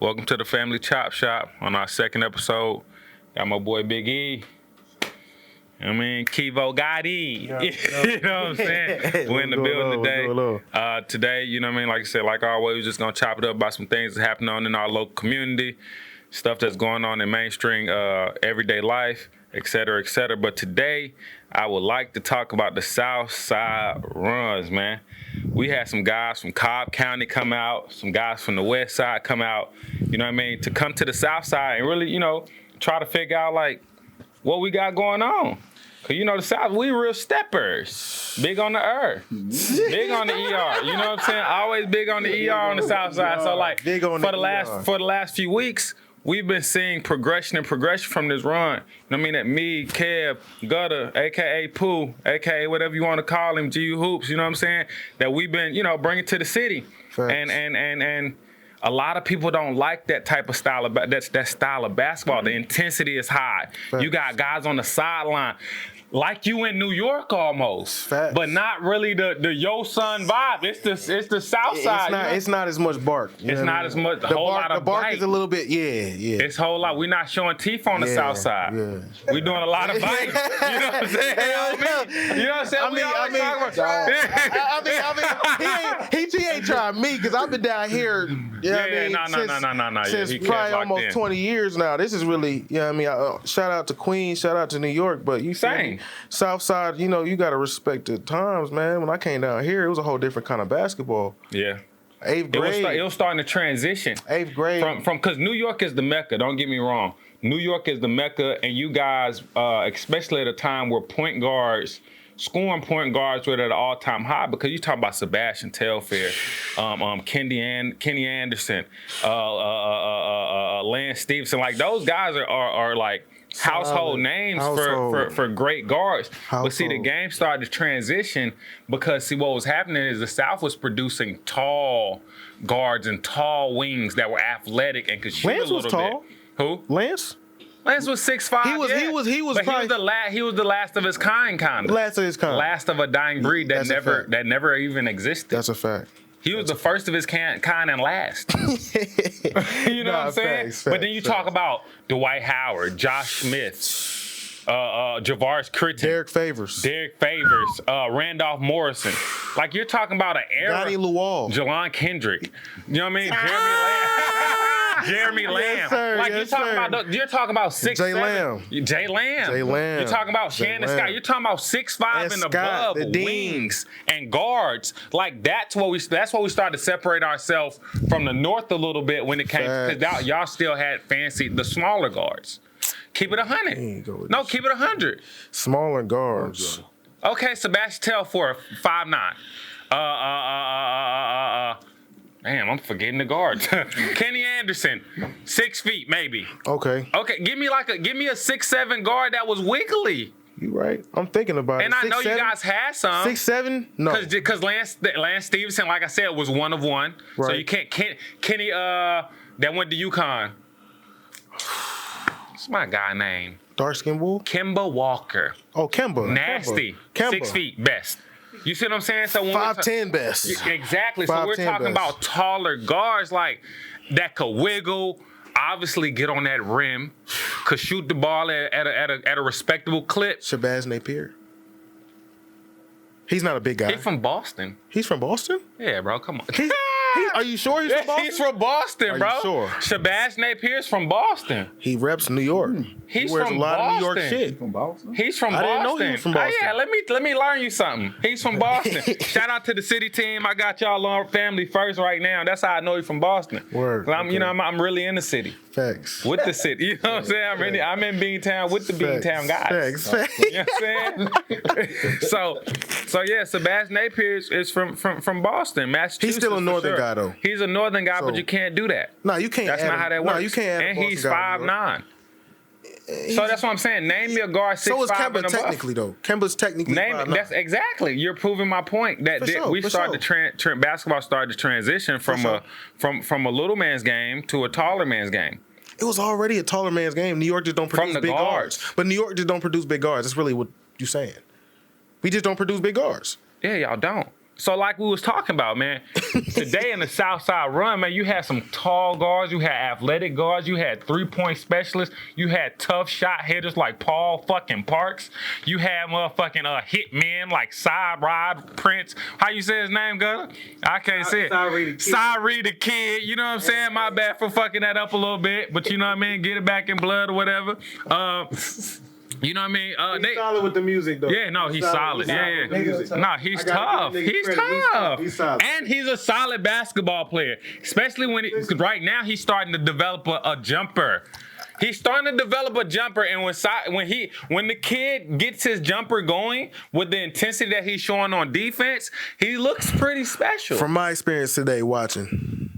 Welcome to the Family Chop Shop on our second episode. Got my boy Big E. Kivo Gotti. You know what I'm saying? We're in the building today. Today, you know what I mean? Like I said, like always, we're just going to chop it up about some things that's happening in our local community, stuff that's going on in mainstream everyday life, et cetera, et cetera. But today, I would like to talk about the South Side runs, man. We had some guys from Cobb County come out, some guys from the West Side come out, you know what I mean, to come to the South Side and really, you know, try to figure out, like, what we got going on. Because, you know, the South, we real steppers. Big on the earth. Big on the ER. You know what I'm saying? Always big on the ER on the South Side. So, like, for the last few weeks, we've been seeing progression from this run. You know what I mean? That me, Kev, Gutter, a.k.a. Pooh, a.k.a. whatever you want to call him, GU Hoops, you know what I'm saying? That we've been, you know, bringing to the city. Thanks. And a lot of people don't like that type of style of that style of basketball. The intensity is high. Thanks. You got guys on the sideline. Like you in New York almost, Facts. But not really the Yo Son vibe. It's the South Side. It's not as much bark. It's not as much. The bark is a little bit. Yeah. It's a whole lot. We're not showing teeth on the South Side. Yeah. We're doing a lot of biting. You know what I'm saying? You know what I'm saying? He ain't trying me because I've been down here. Since probably almost 20 years now. This is really, shout out to Queens, shout out to New York, but you same. South Side, you know, you got to respect the times, man. When I came down here, it was a whole different kind of basketball. Yeah. 8th grade. It was starting to transition. 8th grade. From because New York is the Mecca, don't get me wrong. New York is the Mecca, and you guys, especially at a time where scoring point guards were at an all-time high, because you talk about Sebastian Telfair, Kenny Anderson, Lance Stevenson. Like, those guys are like household names for great guards. But see, the game started to transition because, see, what was happening is the South was producing tall guards and tall wings that were athletic and could shoot Lance a little was tall. bit. Who? Lance was 6'5". He was He was the last of his kind, kind of. Last of his kind. Last of a dying breed that never even existed. That's a fact. He was the first of his kind and last. You know what I'm saying? Facts, but then you talk about Dwight Howard, Josh Smith, Javaris Critton, Derek Favors, Randolph Morrison. Like, you're talking about an era. Johnny Luol, Jelon Kendrick. You know what I mean? Jeremy Lamb. Yes, sir. Like, yes, you're talking about 6'7". Jay Lamb. You're talking about Shannon Scott. You're talking about 6'5" and above wings and guards. Like, that's what we started to separate ourselves from the North a little bit when it came, because y'all still had the smaller guards. Keep it 100. No, keep it 100. Smaller guards. Okay, Sebastian Telfair, 5'9". Damn, I'm forgetting the guards. Kenny Anderson, 6 feet maybe. Okay, give me a 6'7" guard that was wiggly. You right. I'm thinking about it. And I know you guys had some. 6'7"? No. Because Lance Stevenson, like I said, was one of one. Right. So you can't Kenny that went to UConn. What's my guy name? Dark skin bull? Kemba Walker. Oh, Kemba. Nasty. Kemba. 6 feet best. You see what I'm saying? So when 5'10" best. Exactly. So we're talking about taller guards, like, that could wiggle, obviously get on that rim, could shoot the ball at a respectable clip. Shabazz Napier. He's not a big guy. He's from Boston. He's from Boston? Yeah, bro. Come on. Are you sure he's from Boston? He's from Boston, bro. Are you sure? Shabazz Napier's from Boston. He reps New York. He wears from a lot Boston. of New York shit. He's from Boston? He's from Boston. I didn't know he was from Boston. Oh, yeah, let me learn you something. He's from Boston. Shout out to the city team. I got y'all on family first right now. That's how I know he's from Boston. Word. I'm really in the city. Facts. With the city. You know what I'm saying? I'm in Beantown with the Beantown guys. Facts. You know what I'm saying? So yeah, Sebastian Napier is from Boston, Massachusetts. He's still a northern guy though. He's a northern guy, but you can't do that. No, you can't. That's not how that works. No, you can't. And he's 5'9". So that's what I'm saying. Name me a guard 6'5" So is Kemba and above. technically though. Kemba's technically 5'9". That's exactly. You're proving my point that basketball started to transition from a little man's game to a taller man's game. It was already a taller man's game. New York just don't produce big guards. But New York just don't produce big guards. That's really what you're saying. We just don't produce big guards. Yeah, y'all don't. So like we was talking about, man, today in the Southside run, man, you had some tall guards, you had athletic guards, you had 3-point specialists, you had tough shot hitters like Paul fucking Parks, you had motherfucking hitmen like Side Rod Prince. How you say his name, Gunner? I can't say it. Sorry the kid. You know what I'm saying? My bad for fucking that up a little bit, but you know what I mean? Get it back in blood or whatever. You know what I mean? He's solid with the music, though. Yeah, no, he's solid. Yeah. No, he's tough. He's tough. He's solid. And he's a solid basketball player, especially because right now he's starting to develop a jumper. He's starting to develop a jumper, and when the kid gets his jumper going with the intensity that he's showing on defense, he looks pretty special. From my experience today watching,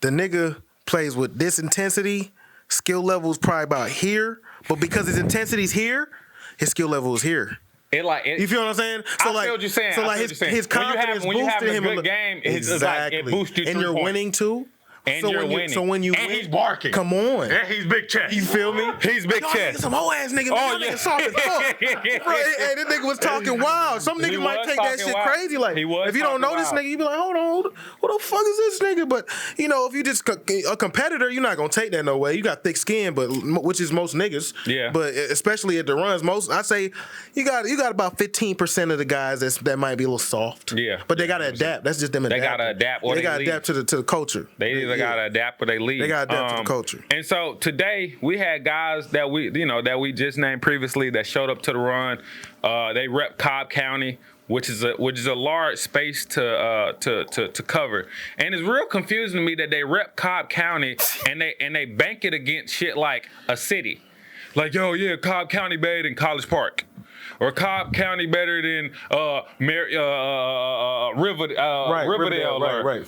the nigga plays with this intensity, skill level is probably about here. But because his intensity's here, his skill level is here. You feel what I'm saying? So I feel what you're saying. So like his confidence when you have boosted him a good game, it's like it boosts you. And you're winning too. And you're winning. So when you and win, he's barking. Come on. And he's big chest. You feel me? He's big chest. Some whole ass nigga. Oh, Nigga soft as fuck. Bro, and this nigga was talking wild. Some niggas might take that shit crazy. Like, if you don't know this nigga, you be like, hold on, who the fuck is this nigga? But you know, if you just a competitor, you're not gonna take that no way. You got thick skin, but which is most niggas. Yeah. But especially at the runs, I say you got about 15% of the guys that might be a little soft. Yeah. But they gotta adapt. That's just them adapting. They gotta adapt, or they gotta adapt to the culture. They either gotta adapt or they leave. They gotta adapt to the culture. And so today we had guys that we just named previously that showed up to the run. They rep Cobb County, which is a large space to cover. And it's real confusing to me that they rep Cobb County and they bank it against shit like a city. Like, yo, yeah, Cobb County better than College Park. Or Cobb County better than Riverdale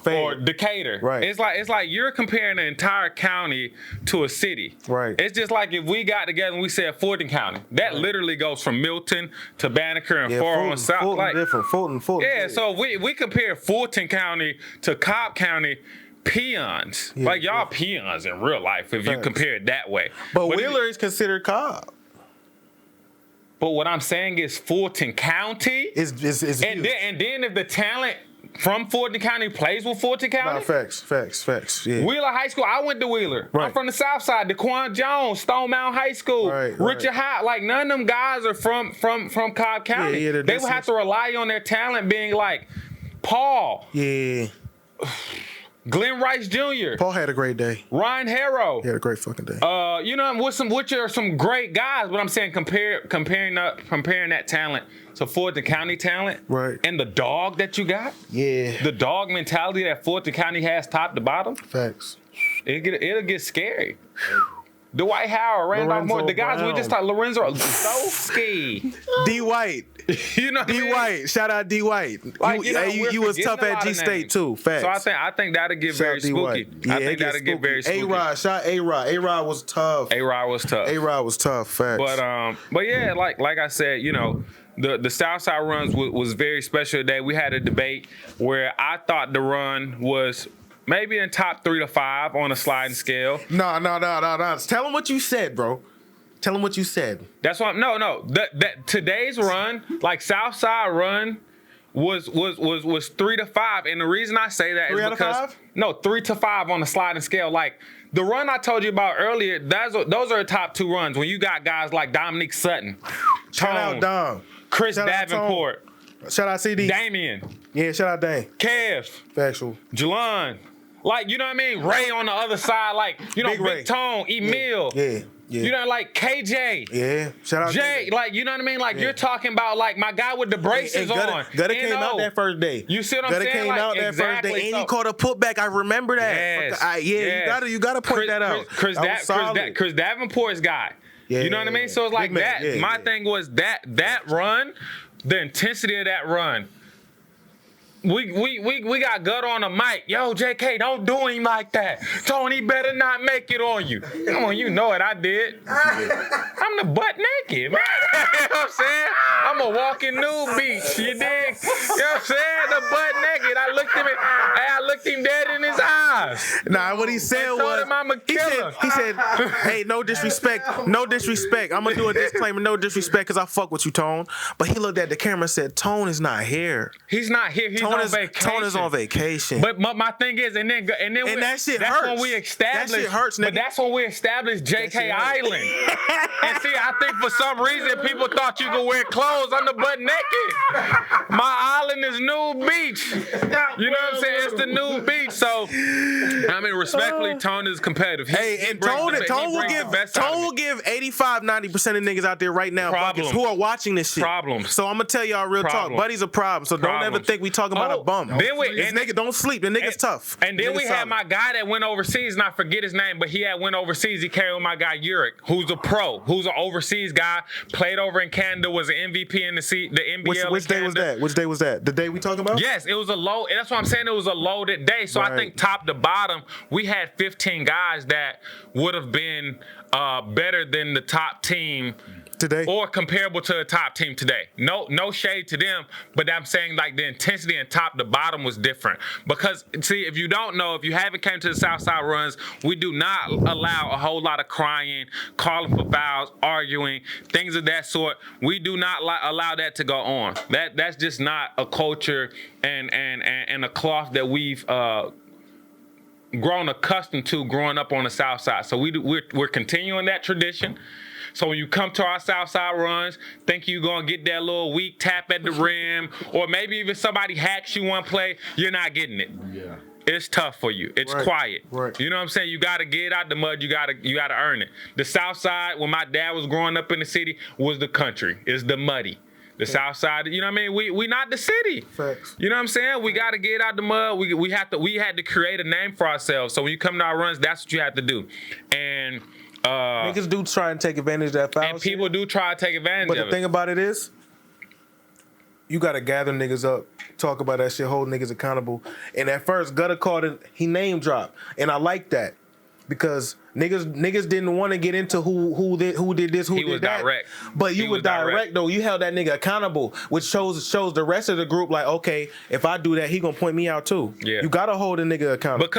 or Decatur. Right. It's like you're comparing the entire county to a city. Right. It's just like if we got together and we said Fulton County. That literally goes from Milton to Banneker and far on south. Fulton like different. Fulton. Yeah, so if we compare Fulton County to Cobb County, peons. Yeah, like y'all peons in real life if you compare it that way. But Wheeler is considered Cobb. But what I'm saying is Fulton County is and then if the talent from Fulton County plays with Fulton County. No, facts. Yeah. Wheeler High School. I went to Wheeler. Right. I'm from the South Side. DeQuan Jones, Stone Mountain High School, Richard High. Like none of them guys are from Cobb County. Yeah, they would have to rely on their talent being like Paul. Yeah. Glenn Rice Jr. Paul had a great day. Ryan Harrow. He had a great fucking day. Which are some great guys, but I'm saying comparing that talent to Fulton County talent, right? And the dog that you got, the dog mentality that Fulton County has, top to bottom. Facts. It'll get scary. Dwight Howard, Randolph Moore, the guys we just talked, Lorenzo Sowski, D. White. You know, D. White. Shout out D. White. Like, you was tough at G State too. Facts. So I think that'll get very spooky. Yeah, I think that'll get very spooky. A-Rod, shout A-Rod. A-Rod was tough. A-Rod was tough. Facts. But yeah, like I said, you know, the Southside runs was very special today. We had a debate where I thought the run was maybe in top 3 to 5 on a sliding scale. No. Tell them what you said, bro. Tell them what you said. That's why. No. That today's run, like Southside run, was 3 to 5, and the reason I say that is because 3 to 5 on the sliding scale. Like the run I told you about earlier, those are the top 2 runs when you got guys like Dominique Sutton, shout out Dom, Chris Davenport, shout out CD, Damian, shout out Dame, Kev, factual, Jelon. Like, you know what I mean? Ray on the other side, like, you know, Big Tone, Emil. Yeah. You know, like KJ. Yeah. Shout out Jay. Like, you know what I mean? Like, you're talking about, like, my guy with the braces on. Gutter came out that first day. You see what I'm saying? Gutter came out that first day. And he caught a putback. I remember that. Yes. You gotta point that out. Chris Davenport's guy. Yeah. You know what I mean? So it's like that. My thing was that run, the intensity of that run. We got gut on the mic. Yo, JK, don't do him like that. Tony better not make it on you. Come on, you know it. I did. I'm the butt naked, man. You know what I'm saying? I'm a walking nude beach. You dig? You know what I'm saying? The butt naked. I looked him dead in his eyes. guys. Nah, what he said was, he said, hey, no disrespect. I'm gonna do a disclaimer, no disrespect, because I fuck with you, Tone. But he looked at the camera and said, Tone is not here. He's not here. He's on vacation. Tone is on vacation. But my thing is, and that shit hurts. That's when we established. That shit hurts, nigga. But that's when we established JK Island. And see, I think for some reason people thought you could wear clothes under butt naked. My island is Nude Beach. You know what I'm saying? It's the Nude Beach. So, I mean, respectfully, Tone is competitive. Tone will give 85, 90% of niggas out there right now who are watching this shit. Problems. So I'm gonna tell y'all real talk. Buddy's a problem. So don't ever think we talking about a bum. Nigga, don't sleep. The nigga's tough. And then we had my guy that went overseas, and I forget his name, but he had went overseas. He came with my guy Uric, who's a pro, who's an overseas guy, played over in Canada, was an MVP in the NBL. Which day was that? Which day was that? The day we talking about? Yes, it was a low. That's what I'm saying. It was a loaded day. So I think top to bottom, we had 15 guys that would have been better than the top team today, or comparable to the top team today. No shade to them, but I'm saying like the intensity and top to bottom was different. Because see, if you don't know, if you haven't came to the Southside runs, we do not allow a whole lot of crying, calling for fouls, arguing, things of that sort. We do not allow that to go on. That's just not a culture and a cloth that we've grown accustomed to growing up on the South Side. So we're continuing that tradition. So when you come to our Southside runs, think you're going to get that little weak tap at the rim, or maybe even somebody hacks you one play, you're not getting it. Yeah. It's tough for you. It's quiet. Right. You know what I'm saying? You got to get out the mud. You got to earn it. The Southside, when my dad was growing up in the city, was the country. It's the muddy. The South Side, you know what I mean? We not the city. Facts. You know what I'm saying? We got to get out the mud. We had to create a name for ourselves. So when you come to our runs, that's what you have to do. And niggas do try and take advantage of that foul. And people do try to take advantage of it. But the thing about it is, you got to gather niggas up, talk about that shit, hold niggas accountable. And at first, Gutter called it, he name dropped. And I like that. Because niggas didn't want to get into who did this, who did that. Direct. But you were direct though. You held that nigga accountable, which shows the rest of the group like, okay, if I do that, he gonna point me out too. Yeah. You gotta hold a nigga accountable.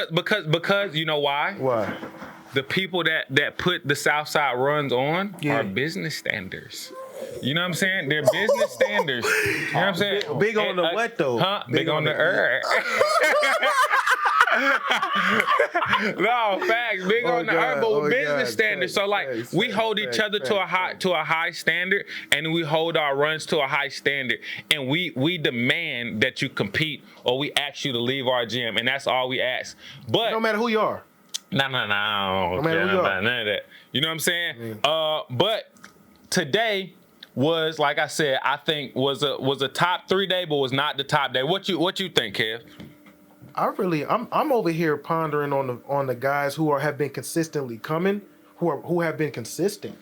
Because you know why? Why? The people that put the Southside runs on are business standards. You know what I'm saying? They're business standards. You know what I'm saying? Big on the what though? Huh? Big on the earth. No, facts. Big on the earth, but with business standards. So like we hold each other to a high standard, and we hold our runs to a high standard, and we demand that you compete, or we ask you to leave our gym, and that's all we ask. But no matter who you are. No. No matter who you are. None of that. You know what I'm saying? But today was, like I said, I think was a top 3 day, but was not the top day. What you think, Kev? I'm over here pondering on the guys who have been consistently coming, who have been consistent.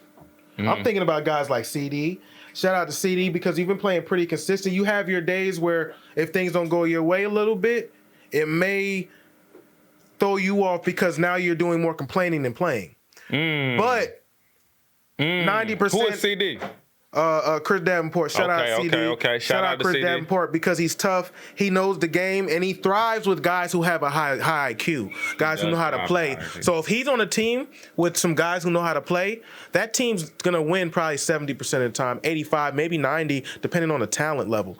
I'm thinking about guys like CD. Shout out to CD because you've been playing pretty consistent. You have your days where if things don't go your way a little bit, it may throw you off because now you're doing more complaining than playing. But 90%. Who is CD? Chris Davenport. Shout out CD. Okay. Shout out to Chris CD. Davenport because he's tough. He knows the game and he thrives with guys who have a high IQ, guys who know how to play. So if he's on a team with some guys who know how to play, that team's gonna win probably 70% of the time, 85, maybe 90, depending on the talent level.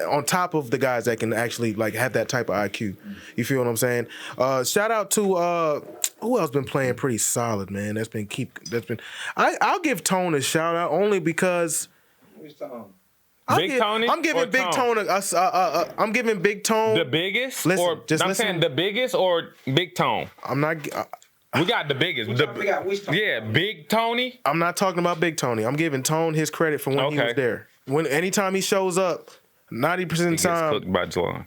On top of the guys that can actually like have that type of IQ. You feel what I'm saying? Shout out to who else been playing pretty solid, man? I'll give Tone a shout out only because I'm giving Big Tone I'm giving Big Tone the biggest. Listen, I'm saying the biggest or Big Tone. I'm not. We got the biggest. Big Tony. I'm not talking about Big Tony. I'm giving Tone his credit for when he was there. Anytime he shows up, 90% of the time, he gets cooked by Jelon.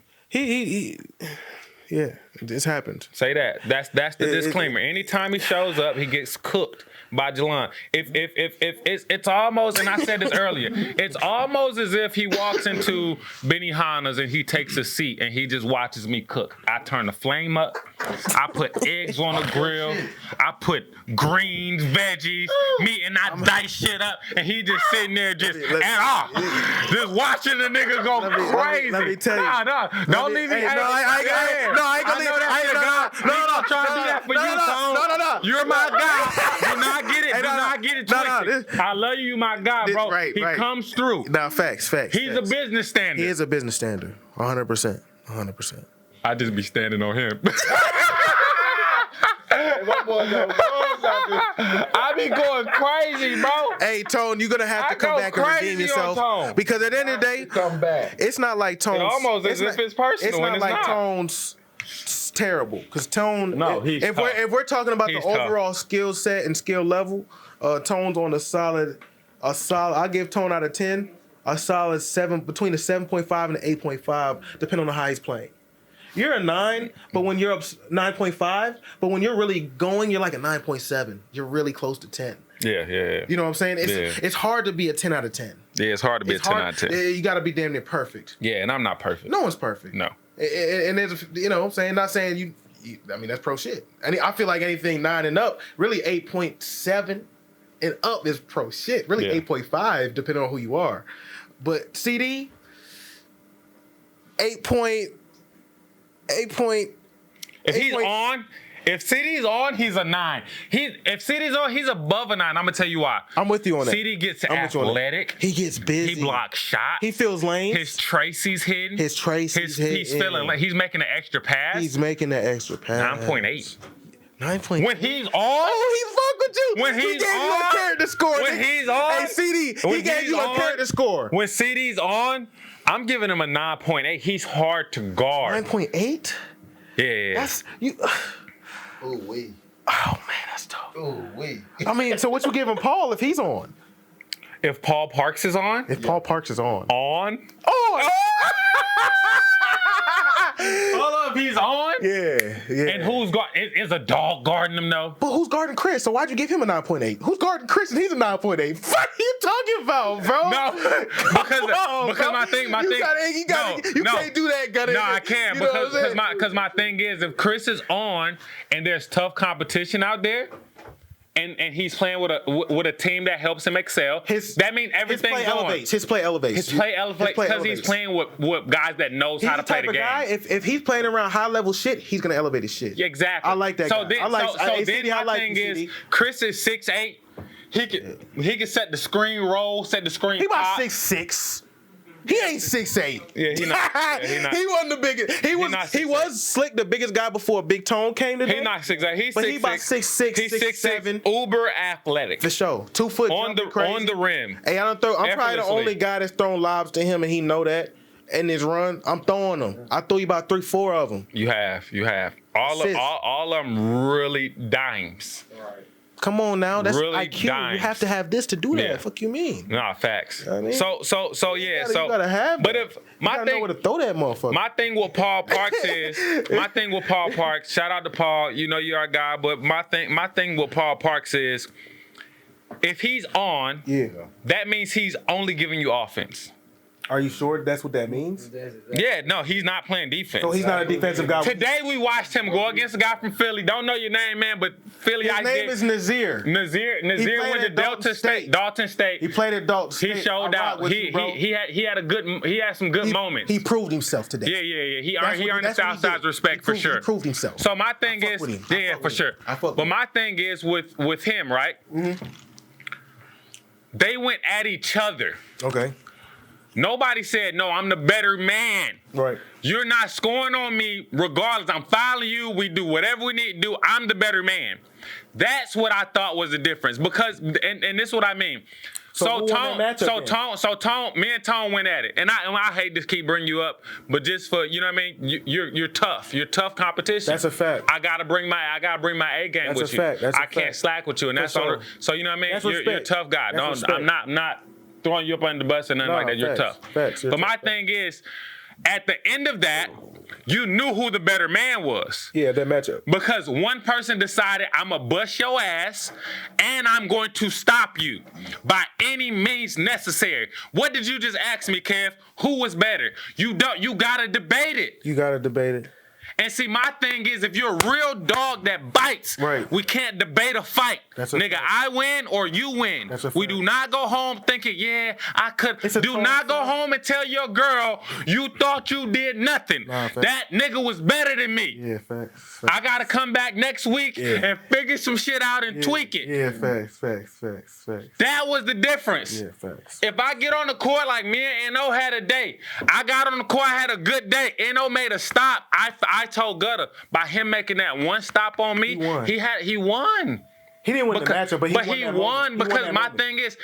Yeah, it's happened. Say that. That's the disclaimer. Anytime he shows up, he gets cooked by Jelon. If it's almost, and I said this earlier, it's almost as if he walks into Benihana's and he takes a seat and he just watches me cook. I turn the flame up. I put eggs on the grill. I put greens, veggies, meat, and I dice shit up. And he just sitting there just watching the nigga go crazy. Let me tell you. Don't leave me. I ain't gonna leave. trying to do that for you, Tone. No. You're my guy. Do not get it. Do not get it twisted. I love you, my guy, bro. He comes through. Nah, facts. He's a business standard. He is a business standard. 100%. I just be standing on him. I be going crazy, bro. Hey, Tone, you're gonna have to come back and redeem yourself. Because at the end of the day, come back. It's not like Tone's. It almost as if it's personal. It's not it's like not. Terrible. Because Tone, if we're talking about the overall skill set and skill level, Tone's on a solid. I give Tone out of 10 a solid 7, between a 7.5 and an 8.5, depending on how he's playing. You're a 9, but when you're up 9.5, but when you're really going, you're like a 9.7. You're really close to 10. Yeah. You know what I'm saying? It's hard to be a 10 out of 10. Yeah, it's hard to be a 10 out of 10. You got to be damn near perfect. Yeah, and I'm not perfect. No one's perfect. No. And there's, you know what I'm saying? Not saying you I mean, that's pro shit. I feel like anything 9 and up, really 8.7 and up is pro shit. Really 8.5, depending on who you are. But CD, 8 point. If CD's on, he's a 9. If CD's on, he's above a 9. I'm gonna tell you why. I'm with you on that. CD gets athletic. He gets busy. He blocks shots. He feels lanes. His Tracy's hidden. He's feeling like he's making an extra pass. 9.8. 9.8. When he's on, he fuck with you. When he's he gave you a character score. When he's on, hey CD, he gave you a character score. When CD's on, I'm giving him a 9.8. He's hard to guard. 9.8. Yeah. That's you. Oh wait. Oh man, that's tough. Oh wait. I mean, so what you giving Paul if he's on? If Paul Parks is on? If Paul Parks is on. On? Oh! Hold up, he's on? Yeah. And who's guarding? Is a dog guarding him though? But who's guarding Chris? So why'd you give him a 9.8? Who's guarding Chris and he's a 9.8? What are you talking about, bro? No, because my thing. You can't do that, Gunner. No, I can't because my thing is if Chris is on and there's tough competition out there. And he's playing with a team that helps him excel. That means everything's going. His play elevates because he's playing with guys that knows how to play the game. Guy, if he's playing around high level shit, he's gonna elevate his shit. Yeah, exactly. I like that. So guy. Then my thing is, Chris is 6'8". He can set the screen roll, set the screen. He about 6'6". He ain't 6'8". Yeah, he not. He wasn't the biggest. He was Slick, the biggest guy before Big Tone came today. He's not 6'8". He's 6'6". He about 6'6". He's 6'7". Uber athletic. For sure. 2 foot on the rim. Hey, I'm probably the only guy that's thrown lobs to him, and he know that. In this run, I'm throwing them. I threw you about 3-4 of them. You have. All of them really dimes. Right. Come on now, that's really IQ. dimes. You have to have this to do that. Yeah. Fuck you mean? Nah, facts. I mean, so you gotta have. But that. if my you thing, know where to throw that motherfucker. My thing with Paul Parks is shout out to Paul. You know you're our guy. But my thing with Paul Parks is if he's on, that means he's only giving you offense. Are you sure that's what that means? Yeah, no, he's not playing defense. So he's not a defensive guy. Today we watched him go against a guy from Philly. Don't know your name, man, but Philly. His name is Nazir. Nazir went to Dalton State. He played at Dalton State. He showed out. He had some good moments. He proved himself today. Yeah. He earned the Southside's respect for sure. He proved himself. So my thing is, for sure. But my thing is with him, right? Mm-hmm. They went at each other. Okay. Nobody said, no, I'm the better man. Right. You're not scoring on me regardless. I'm fouling you. We do whatever we need to do. I'm the better man. That's what I thought was the difference. Because, and this is what I mean. So Tone, me and Tone went at it. And I hate to keep bringing you up, but just for, you know what I mean? You're tough. You're tough competition. That's a fact. I gotta bring my A game with you. That's a fact. I can't slack with you. And that's all. So you know what I mean? You're a tough guy. I'm not throwing you up under the bus and nothing like that. You're tough. But my thing is, at the end of that, you knew who the better man was. Yeah, that matchup. Because one person decided, I'm going to bust your ass and I'm going to stop you by any means necessary. What did you just ask me, Kev? Who was better? You got to debate it. You got to debate it. And see, my thing is, if you're a real dog that bites, Right. we can't debate a fight. That's a Nigga, fact. I win or you win. That's a We fact. do not go home thinking, yeah, I could. It's a Do tough not go fight. home and tell your girl you thought you did nothing. Nah, facts. That nigga was better than me. Yeah, facts. I gotta come back next week and figure some shit out and tweak it. Yeah, facts. That was the difference. Yeah, facts. If I get on the court like me and N.O. had a day, I got on the court, I had a good day. N.O. made a stop. I told Gutter, by him making that one stop on me, he won. He didn't win the matchup, but he won because my thing. thing is,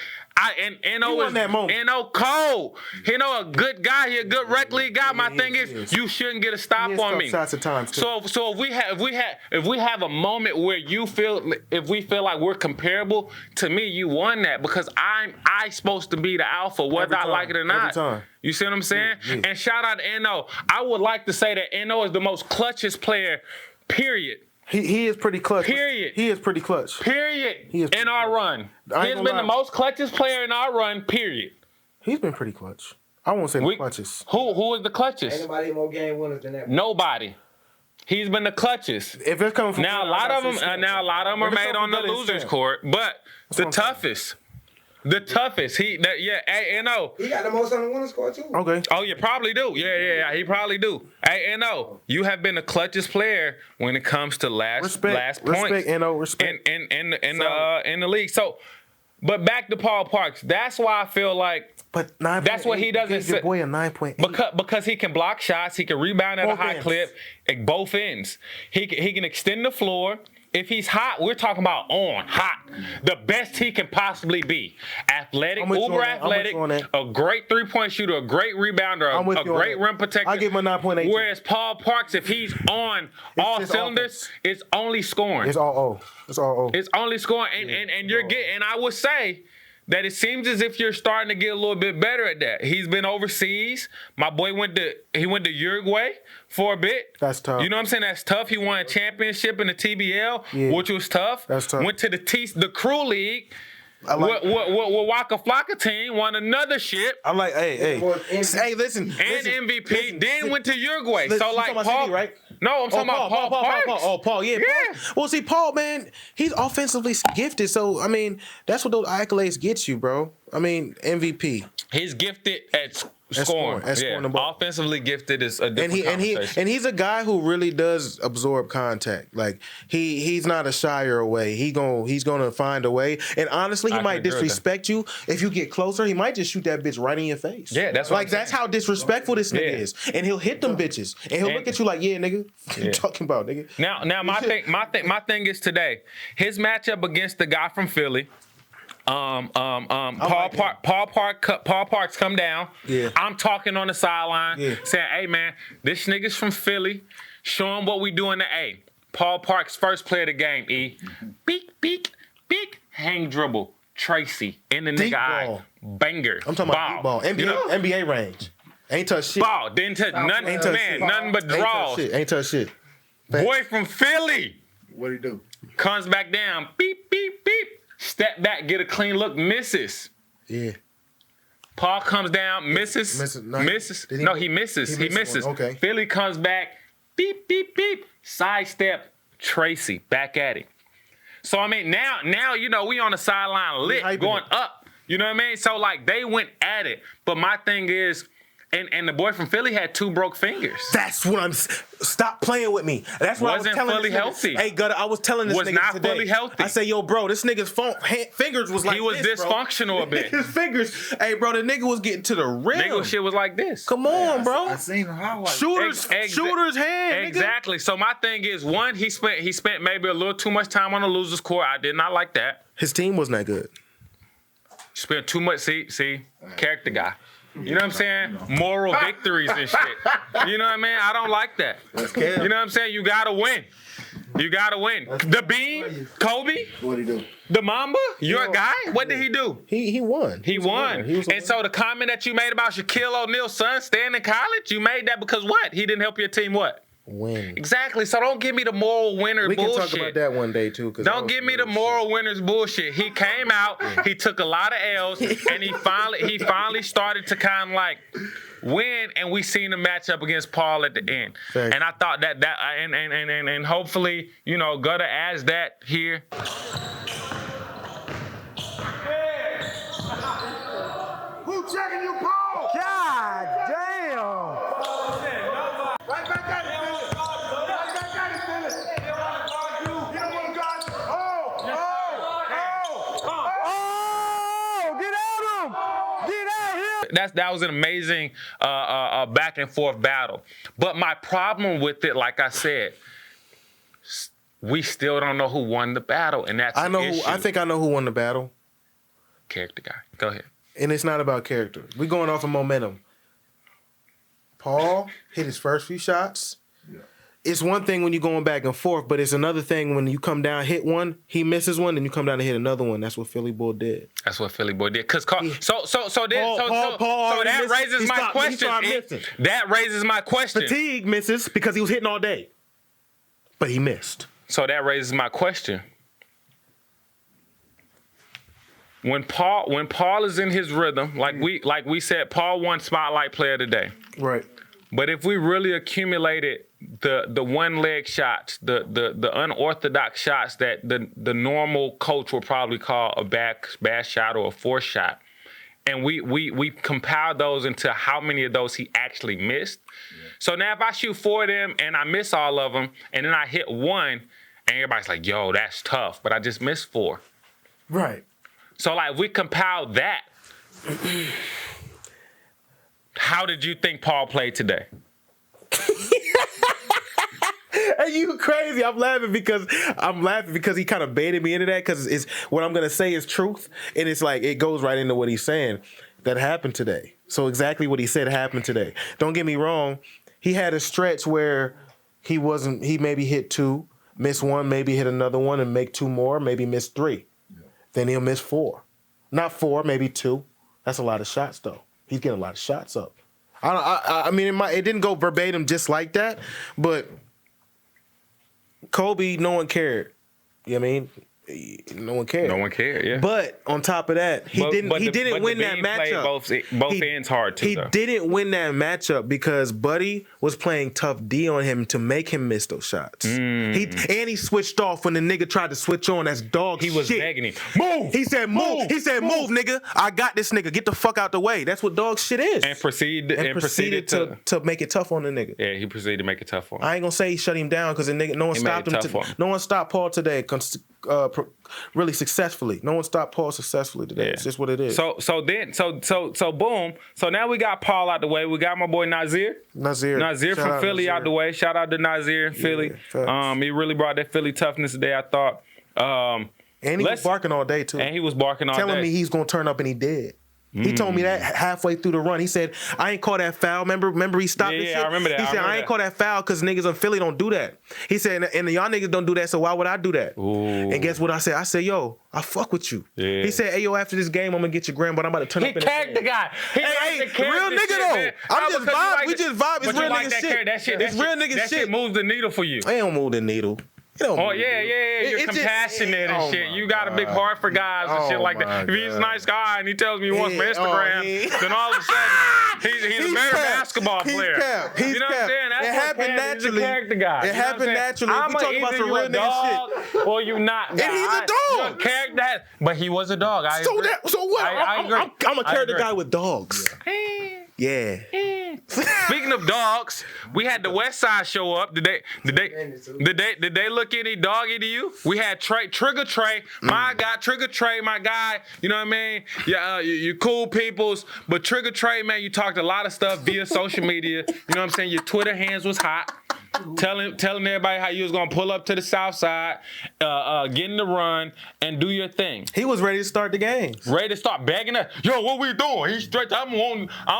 N.O. won that moment. N.O. cold. N.O. a good guy. He a good rec league guy. My thing is, you shouldn't get a stop on me. Shots at times too. So if we have a moment where if we feel like we're comparable, to me you won that because I supposed to be the alpha whether I like it or not. time. You see what I'm saying? Yeah. And shout out to N.O. I would like to say that N.O. is the most clutchest player. Period. He is pretty clutch. Period. He is pretty clutch. Period. He is In our run. I ain't He's gonna been lie. the most clutchest player in our run. Period. He's been pretty clutch. I won't say the clutches. Who is the Ain't clutchest? nobody more game winners than that. Nobody. He's been the clutchest. If it's coming from Now a lot of them are made on the losers court, but the what I'm toughest. The toughest. N.O. He got the most on the winning score too. Okay. Oh, you probably do. Yeah, he probably do. Hey, N.O., you have been the clutchest player when it comes to last points. Respect, N.O. Respect. In the league. So, but back to Paul Parks. That's why I feel like But 9. That's what he doesn't Your say. boy a 9.8. because he can block shots, he can rebound at Both a high ends. clip at both ends. He can extend the floor. If he's hot, we're talking about hot. The best he can possibly be. Athletic, I'm with you uber on that. I'm with athletic, you on that. a great three-point shooter, a great rebounder, I'm with a you on great that. rim protector. I give him a 9.8. Whereas Paul Parks, if he's on all just cylinders, offense. it's only scoring. It's all O. It's all O. It's only scoring, and you're getting. And I would say that it seems as if you're starting to get a little bit better at that. He's been overseas. My boy went to Uruguay for a bit. That's tough. You know what I'm saying? That's tough. He won a championship in the TBL, Yeah. which was tough. That's tough. Went to the Crew League. I like- With Waka Flocka team, won another ship. I'm like, hey, listen. And MVP, then went to Uruguay. Listen, So you like talking about Paul, CD, right? No, I'm talking about Paul Parks. Paul, yeah. Yeah. Paul. Well, see, Paul, man, he's offensively gifted. So, I mean, that's what those accolades get you, bro. I mean, MVP. He's gifted at scoring. scoring, at scoring the ball. Offensively gifted is a different conversation. And he's a guy who really does absorb contact. Like he's not a shyer away. He's gonna find a way. And honestly, he I might can agree with disrespect you if you get closer. He might just shoot that bitch right in your face. Yeah, that's what like I'm that's saying. how disrespectful this nigga Yeah. is. And he'll hit them bitches. And he'll look at you like, yeah, nigga, what you talking about, nigga? Now my thing is today. His matchup against the guy from Philly. Paul Parks come down. Yeah. I'm talking on the sideline, saying, "Hey man, this nigga's from Philly. Show him what we do in the A." Paul Parks first play of the game. Beak, hang dribble. Tracy in the Deep nigga eye. ball. Banger. I'm talking about deep ball. NBA, You know? NBA range. Ain't touch shit. Ball. Didn't touch nothing. Ain't touch Man, shit. nothing but Ain't touch draws. shit. Ain't touch shit. Boy from Philly What'd he do? comes back down. Beep. Step back, get a clean look, misses. Yeah. Paul comes down, misses. Misses. Did he- No, he misses. he He missed misses. one. Okay. Philly comes back, beep. Sidestep, Tracy, back at it. So, I mean, now you know, we on the sideline lit, hyping going it. up. You know what I mean? So, like, they went at it. But my thing is, and the boy from Philly had 2 broke fingers. That's what I'm. Stop playing with me. That's what Wasn't I was telling fully this nigga. healthy. Hey, Gutter, I was telling this Was nigga not today. fully healthy. I say, yo, bro, this nigga's fingers was like He was this, bro. dysfunctional a bit. His fingers. Hey, bro, the nigga was getting to the rim. Nigga shit was like this. Come on, bro. I seen the highlights. Shooters hand. Nigga. Exactly. So my thing is, one, he spent maybe a little too much time on the losers court. I did not like that. His team wasn't that good. Spent too much. See, character guy. You know what I'm saying? Moral victories and shit. You know what I mean? I don't like that. You know what I'm saying? You gotta win. The Bean, Kobe, What'd he do? the Mamba, your guy. What did he do? He won. He won. He was a And so the comment that you made about Shaquille O'Neal's son staying in college, you made that because what? He didn't help your team what? win. Exactly. So don't give me the moral winner We can bullshit. talk about that one day too. Don't give me the moral winners bullshit. He came out, he took a lot of L's, and he finally started to kind of like win, and we seen the matchup against Paul at the end. Thanks. And I thought and hopefully, Gutter adds that here. Who checking you, Paul? God damn! Right back at it, Philip. Right back at it, Philip. You don't want to guard. Oh! Get at him! Get at him! That was an amazing back and forth battle. But my problem with it, like I said, we still don't know who won the battle, and that's the issue. I think I know who won the battle. Character guy. Go ahead. And it's not about character. We're going off of momentum. Paul hit his first few shots. Yeah. It's one thing when you're going back and forth, but it's another thing when you come down, hit one, he misses one, then you come down and hit another one. That's what Philly Boy did. That's what Philly Boy did. Cause so that raises my question. That raises my question. Fatigue misses because he was hitting all day, but he missed. So that raises my question. When Paul is in his rhythm, like we said, Paul won Spotlight Player today. Right. But if we really accumulated the one leg shots, the unorthodox shots that the normal coach would probably call a bad shot or a forced shot, and we compiled those into how many of those he actually missed. Yeah. So now if I shoot 4 of them and I miss all of them, and then I hit one, and everybody's like, "Yo, that's tough," but I just missed 4. Right. So like we compiled that. How did you think Paul played today? Hey, you crazy. I'm laughing because he kind of baited me into that because it's what I'm going to say is truth. And it's like, it goes right into what he's saying. That happened today. So exactly what he said happened today. Don't get me wrong. He had a stretch where he maybe hit 2, miss 1, maybe hit another one and make 2 more, maybe miss 3. Yeah. Then he'll miss 4. Not 4, maybe 2. That's a lot of shots though. He's getting a lot of shots up. I mean, it didn't go verbatim just like that, but Kobe, no one cared. You know what I mean? No one cared. No one cared, yeah. But on top of that, he didn't win that matchup. Both ends hard too. He didn't win that matchup because Buddy was playing tough D on him to make him miss those shots. He switched off when the nigga tried to switch on. That's dog shit. He was begging him. Move. He said move. He said move, nigga. I got this nigga. Get the fuck out the way. That's what dog shit is. And proceeded to make it tough on the nigga. Yeah, he proceeded to make it tough on him. I ain't gonna say he shut him down because no one stopped him. No one stopped Paul today. Really successfully. No one stopped Paul successfully today. Yeah. It's just what it is. So boom. So now we got Paul out the way. We got my boy Nazir from Philly out the way. Shout out to Nazir in Philly. He really brought that Philly toughness today, I thought. And he was barking all day too. And he was barking all day. Telling me he's gonna turn up, and he did. He told me that halfway through the run. He said, I ain't call that foul. Remember he stopped this shit? I remember that. He said, I ain't call that foul because niggas in Philly don't do that. He said, and y'all niggas don't do that, so why would I do that? Ooh. And guess what I said? I said, yo, I fuck with you. Yeah. He said, hey, yo, after this game, I'm going to get your gram, but I'm about to turn up in the tagged the guy. Hey, real nigga though. I'm just vibe. We just vibe. It's real nigga shit. It's real nigga shit. That shit moves the needle for you. I don't move the needle. Oh, yeah. You're compassionate and shit. You got a big heart for guys and shit like that. If he's a nice guy and he tells me he wants my Instagram, then all of a sudden, he's a better basketball player. You know what I'm saying? That's it happened naturally. He's a character guy. It happened naturally. We talk about some real nigga shit. Or you not. And he's a dog. Character, but he was a dog. So what? I'm a character guy with dogs. Yeah. Speaking of dogs, we had the West Side show up. Did they look any doggy to you? We had Trigger Trey, my guy. Trigger Trey, my guy. You know what I mean? Yeah, you cool peoples. But Trigger Trey, man, you talked a lot of stuff via social media. You know what I'm saying? Your Twitter hands was hot. Telling everybody how you was gonna pull up to the South Side, get in the run, and do your thing. He was ready to start the game. Ready to start begging us. Yo, what we doing? He's straight. I don't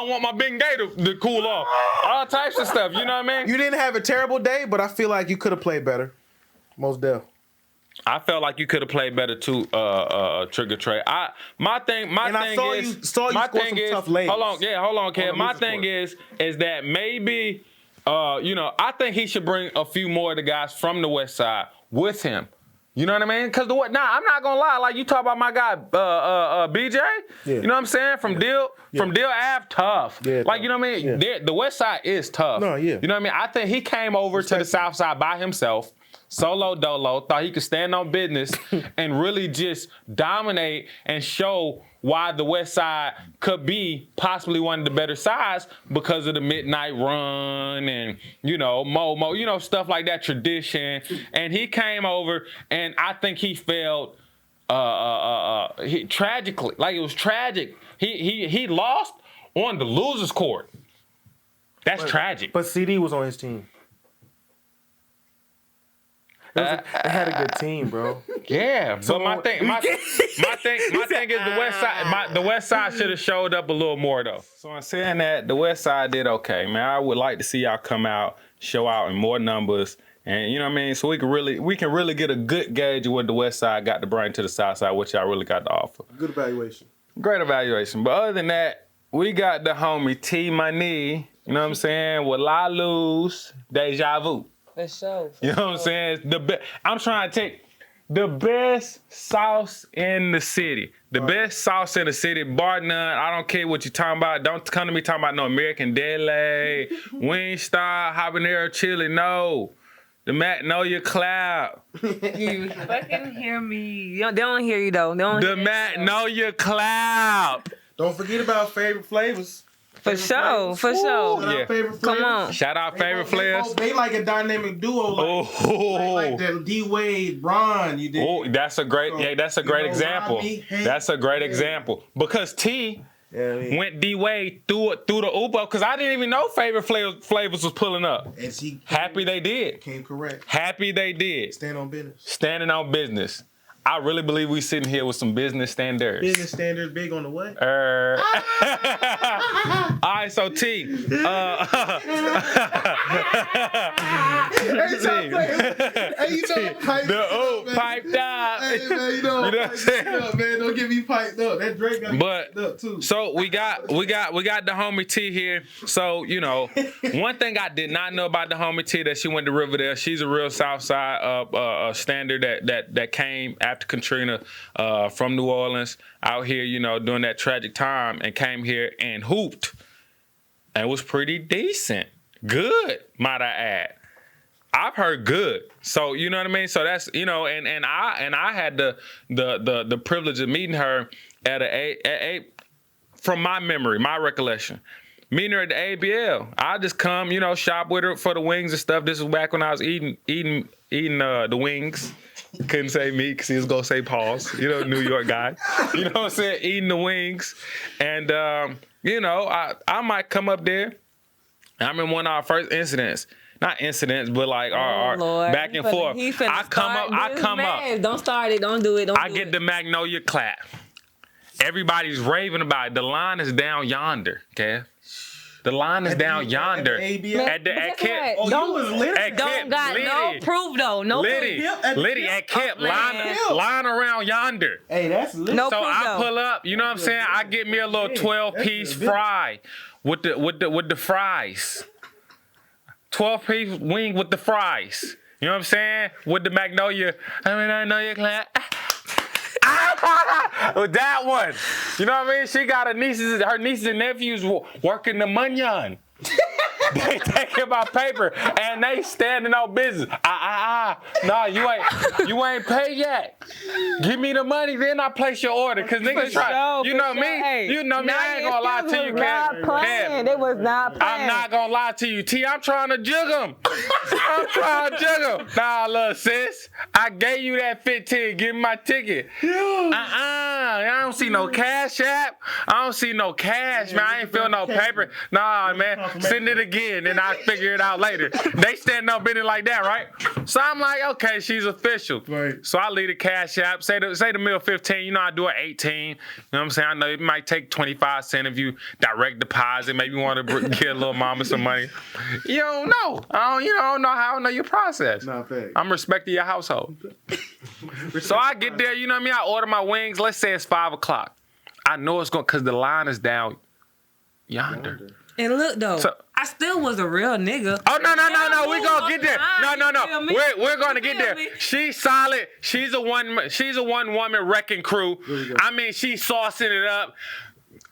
want my big day to cool off. All types of stuff. You know what I mean? You didn't have a terrible day, but I feel like you could have played better. Most definitely. I felt like you could have played better too, Trigger Trey. My thing is, hold on, Kev. My thing is that maybe. I think he should bring a few more of the guys from the West Side with him. You know what I mean? Because I'm not gonna lie. Like you talk about my guy BJ. Yeah. You know what I'm saying? From Deal Ave, tough. Yeah, like you know what I mean? Yeah. The West Side is tough. No, yeah. You know what I mean? I think he came over to the South Side by himself. Solo dolo, thought he could stand on business and really just dominate and show why the West Side could be possibly one of the better sides because of the midnight run and, Momo, stuff like that, tradition. And he came over and I think he failed tragically. Like it was tragic. He lost on the loser's court. That's tragic. But CD was on his team. They had a good team, bro. Yeah, So but my thing is the West Side. The West Side should have showed up a little more though. So in saying that, the West Side did okay, man. I would like to see y'all come out, show out in more numbers, and you know what I mean. So we can really get a good gauge of what the West Side got to bring to the South Side, what y'all really got to offer. Good evaluation. Great evaluation. But other than that, we got the homie T Money. You know what I'm saying? With La Luz, Deja Vu. For sure. You know what I'm saying? I'm trying to take the best sauce in the city. The best sauce in the city, bar none. I don't care what you're talking about. Don't come to me talking about no American Deli, Wingstop, habanero chili. No. The Magnolia Cloud. You fucking hear me. They don't hear you, though. The Magnolia Cloud. Don't forget about favorite flavors. For sure. Yeah. Come on. Shout out favorite flavors. They like a dynamic duo. Like the D-Wade, Bron. You did. Oh, that's a great example. Rodney, Hank. That's a great example. Because T went D-Wade through the Uber because I didn't even know favorite flavors was pulling up. And she Happy they did. came correct. Happy they did. Stand on business. Standing on business. I really believe we sitting here with some business standards. Business standards big on the what? All right, so T. Hey, you know, Piped up. Hey, man, you know what I'm saying? Man, don't get me piped up. That Drake got me piped up too. So we got the homie T here. So, one thing I did not know about the homie T that she went to Riverdale. She's a real Southside standard that came after Katrina from New Orleans out here, during that tragic time and came here and hooped. And it was pretty decent. Good, might I add. I've heard good. So, you know what I mean? So that's, and I had the privilege of meeting her at from my memory, my recollection. Meeting her at the ABL. I just come, shop with her for the wings and stuff. This was back when I was eating the wings. Couldn't say me because he was going to say pause. New York guy. You know what I'm saying? Eating the wings. And, I might come up there. I remember one of our first incidents. Not incidents, but like our back and forth. I come up. Don't start it. Don't do it. I get the Magnolia clap. Everybody's raving about it. The line is down yonder, okay? The line is down yonder. At Kip. Don't got no proof though. No Liddy at Kip. Line around yonder. Hey, that's lit. No So proof I though. pull up, you know what I'm saying? I get me a little 12-piece fry with the fries. 12-piece wing with the fries. You know what I'm saying? With the Magnolia. Magnolia clap. With that one. You know what I mean? She got her nieces and nephews working the munyon. They taking my paper and they standing on business. No, you ain't paid yet. Give me the money, then I place your order. Cause niggas try. You know me. Hey, I ain't gonna lie to you, Kev. They was not playing. I'm not gonna lie to you, T. I'm trying to jug them. Nah, little sis. I gave you that 15. Give me my ticket. I don't see no cash app. I don't see no cash, man. I ain't feel no paper. Nah, man. Send it again, then I figure it out later. They stand up in it like that, right? So I'm like, okay, she's official. Right. So I leave the cash app. Say the meal 15. I do it 18. You know what I'm saying? I know it might take 25 cents if you direct deposit. Maybe you want to give a little mama some money. You don't know. I don't know how I know your process. Not bad. I'm respecting your household. So I get there, you know what I mean? I order my wings. Let's say it's 5 o'clock. I know it's going because the line is down yonder. And look though. So I still was a real nigga. Oh no. We gonna get there. No. We're gonna get there. She's solid. She's a one woman wrecking crew. I mean, she's saucing it up.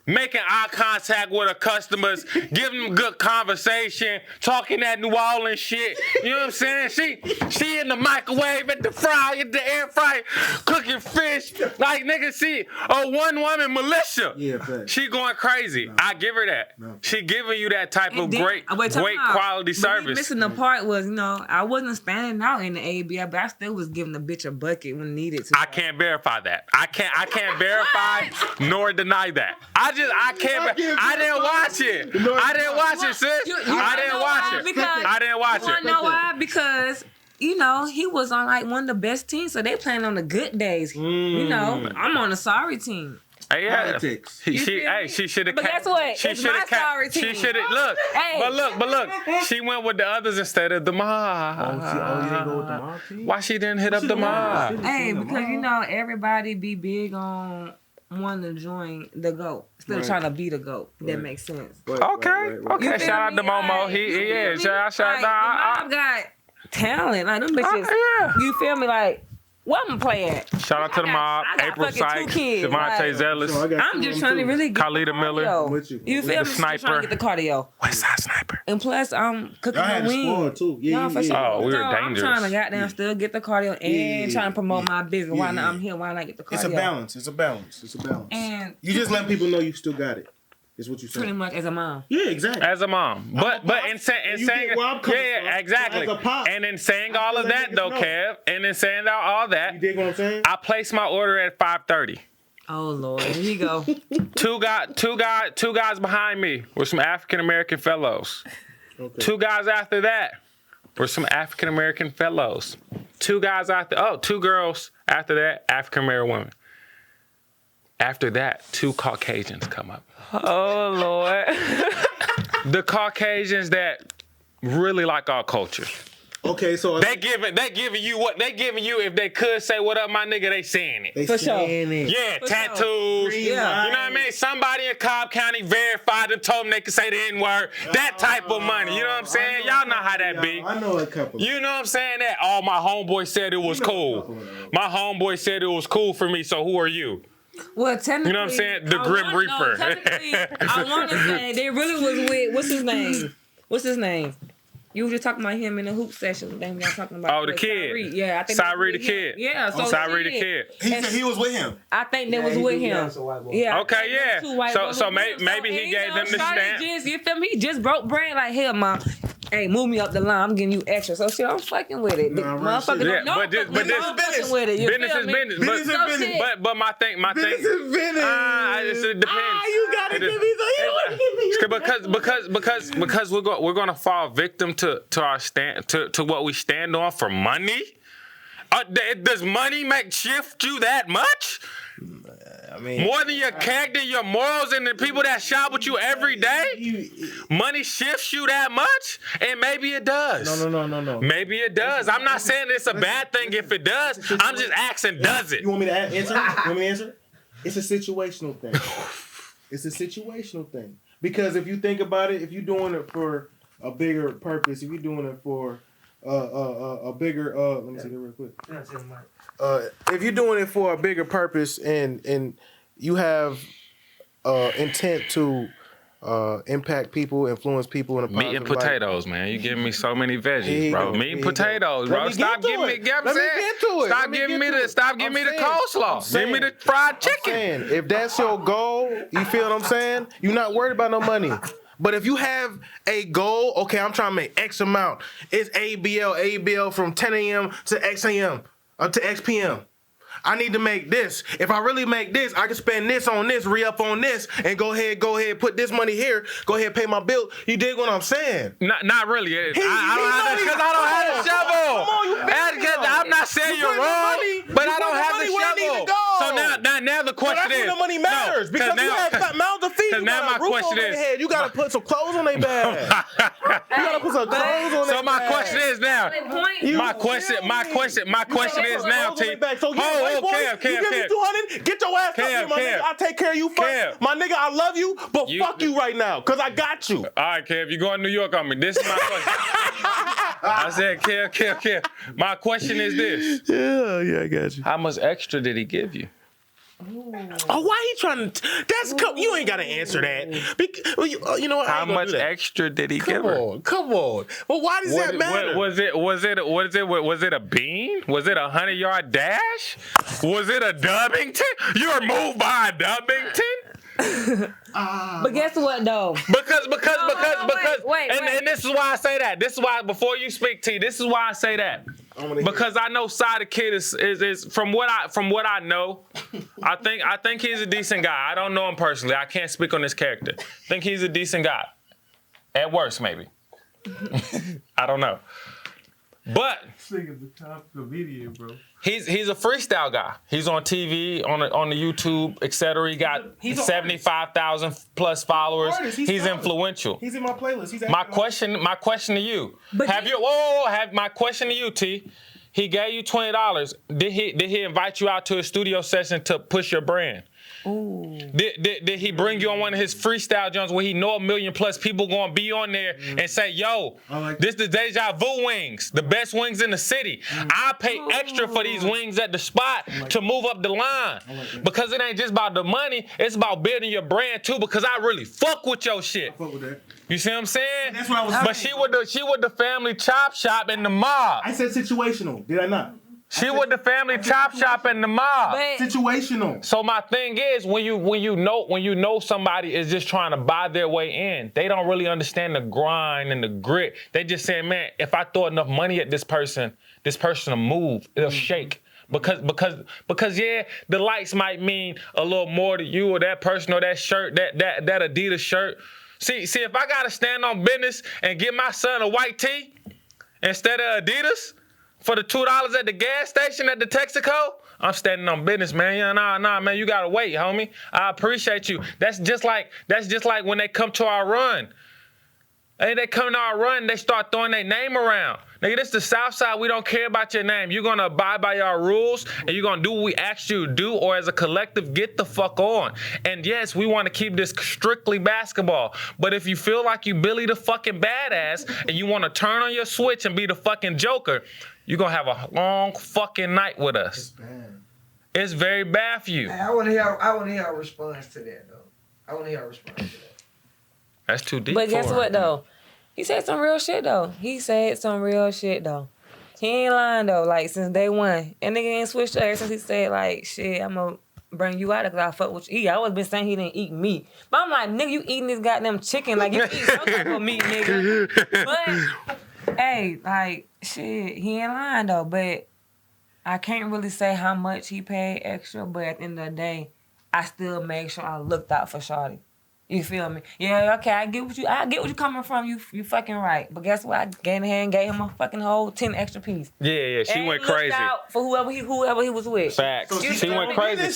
Making eye contact with her customers, giving them good conversation, talking that New Orleans shit. You know what I'm saying? She in the microwave, at the air fryer, cooking fish. Like, nigga, she a one-woman militia. Yeah, fact. She going crazy. I give her that. She giving you that type of great quality service. Missing the part was, I wasn't standing out in the ABL, but I still was giving the bitch a bucket when needed to. I can't verify that. I can't verify nor deny that. I didn't watch it. I didn't watch it, sis. I didn't watch it. I didn't watch it. You know why? Because he was on like one of the best teams, so they playing on the good days. I'm on the sorry team. Politics. She should have. But guess what? She it's my sorry team. She should have. Look. Hey. But look. She went with the others instead of the mob. You didn't go with the mob team? Why she didn't hit up the mob? Hey, because everybody be big on wanting to join the GOAT. Still trying to be the GOAT. That makes sense. Okay. Shout out to Momo. Shout out. I got talent. Like them bitches. You feel me? Like, where I'm playing at? Shout out to the mob. April Sykes, Devontae Zealous. I'm just trying to really get Khalida Miller. You feel me? Sniper. Just trying to get the cardio. West Side Sniper. And plus, I'm cooking the wing. Too. Yeah, For sure. Oh, we were dangerous. I'm trying to goddamn still get the cardio and trying to promote my business. Why not? I'm here. Why not get the cardio? It's a balance. And you just let people know you still got it. Is what you saying? Pretty much as a mom. Yeah, exactly. As a mom, but in saying exactly. And in saying all of that though, Kev, and in saying all that, you dig what I'm saying? I placed my order at 5:30. Oh Lord, here you go. Two guys behind me were some African American fellows. Okay. 2 guys after that were some African American fellows. 2 girls after that, African American women. After that, 2 Caucasians come up. Oh Lord. The Caucasians that really like our culture. Okay, so they giving you what they giving you. If they could say what up, my nigga, they saying it. For sure. Yeah, tattoos. Yeah. You know what I mean? Somebody in Cobb County verified and told them they could say the N-word. That type of money. You know what I'm saying? Y'all know how that be. I know a couple. You know what I'm saying? That my homeboy said it was cool. My homeboy said it was cool for me. So who are you? Well, technically, you know what I'm saying? The Grim Reaper. I want to say they really was with what's his name? You were just talking about him in the hoop session. Then y'all talking about the kid. Cyree. Yeah, I think Cyree the kid. Yeah, so Cyree the kid. He said he was with him. I think they was with him. Yeah. Okay, yeah. So maybe he gave them the stamp. You feel me? He just broke bread like hell, mom. Hey, move me up the line. I'm giving you extra. So shit, I'm fucking with it. Motherfucker, but this business with it. Business is business. Business is business. But my thing. Business is business. It depends. You gotta give me because we're gonna fall victim to our stand to what we stand on for money. Does money shift you that much? I mean, more than your character, your morals, and the people that shop with you every day? Money shifts you that much? And maybe it does. No. Maybe it does. I'm not saying it's a bad thing if it does. I'm just asking, does it? You want me to answer? It's a situational thing. It's a situational thing. Because if you think about it, if you're doing it for a bigger purpose, if you're doing it for a bigger let me see that real quick. If you're doing it for a bigger purpose and you have intent to impact people, influence people in a positive meat and potatoes, light. Man. You giving me so many veggies, bro. Meat and potatoes, bro. Stop giving me. Stop giving me the coleslaw. Give me the fried chicken. If that's your goal, you feel what I'm saying? You're not worried about no money. But if you have a goal, okay, I'm trying to make X amount. It's ABL from 10 a.m. to X a.m. To X p.m. I need to make this. If I really make this, I can spend this on this, re-up on this, and go ahead, put this money here, go ahead, pay my bill. You dig what I'm saying? Not really. Because I don't have the shovel. I'm not saying you're wrong, but I don't have the shovel. So now the question is, the money matters because you have mouths to feed. You got a roof over their head. You got to put some clothes on their back. You got to put some clothes on their back. So my question is now. My question is now, T. So Kev. You give me 200. Get your ass up here, my nigga. I'll take care of you first. My nigga, I love you, but fuck you right now because I got you. All right, Kev, you going to New York on me. This is my question. I said, Kev. My question is this. Yeah, I got you. How much extra did he give you? Oh, why he trying to? You ain't got to answer that. You know what? How much extra did he give her? Come on. Well, why does that matter? Was it a bean? Was it a 100-yard dash? Was it a Dubbington? You were moved by a Dubbington? But guess what though? Because and this is why I say that. This is why before you speak, T, this is why I say that. Because I know Side the Kid is from what I know, I think he's a decent guy. I don't know him personally. I can't speak on his character. I think he's a decent guy. At worst, maybe. I don't know. But he's a freestyle guy. He's on TV, on the YouTube, etc. He got 75,000 plus followers. He's influential. He's in my playlist. My question to you. My question to you, T. He gave you $20. Did he invite you out to a studio session to push your brand? Ooh. Did he bring you on one of his freestyle joints where he know 1 million plus people gonna be on there and say, yo, this the Deja Vu wings, the best wings in the city. I pay extra for these wings at the spot to move up the line. Because it ain't just about the money, it's about building your brand too, because I really fuck with your shit. I fuck with that. You see what I'm saying? That's what I was saying. But she with the family chop shop and the mob. I said situational, did I not? She with the family chop shop and the mob. Situational. So my thing is, when you know somebody is just trying to buy their way in, they don't really understand the grind and the grit. They just saying, man, if I throw enough money at this person will move. It'll shake. Because yeah, the lights might mean a little more to you or that person or that shirt, that Adidas shirt. See, if I gotta stand on business and get my son a white tee instead of Adidas for the $2 at the gas station at the Texaco, I'm standing on business, man. Yeah, nah, man, you gotta wait, homie. I appreciate you. That's just like when they come to our run. Hey, they come to our run, they start throwing their name around. Nigga, this the South Side. We don't care about your name. You're gonna abide by our rules and you're gonna do what we asked you to do, or as a collective, get the fuck on. And yes, we wanna keep this strictly basketball. But if you feel like you Billy the fucking badass and you wanna turn on your switch and be the fucking Joker, you're gonna have a long fucking night with us. It's bad. It's very bad for you. Hey, I wanna hear our response to that though. I wanna hear our response to that. That's too deep. But guess what though? He said some real shit though. He ain't lying though. Like since day one, and nigga ain't switched up ever since he said like, shit, I'm gonna bring you out because I fuck with you. I always been saying he didn't eat meat, but I'm like, nigga, you eating this goddamn chicken like you eat some type of meat, nigga. But hey, like shit, he ain't lying though. But I can't really say how much he paid extra. But at the end of the day, I still made sure I looked out for Shawty. You feel me? Yeah, okay, I get what you coming from. You fucking right. But guess what? I gave him a fucking whole 10 extra piece. Yeah, she went crazy. Out for whoever he was with. Facts. So she went crazy. She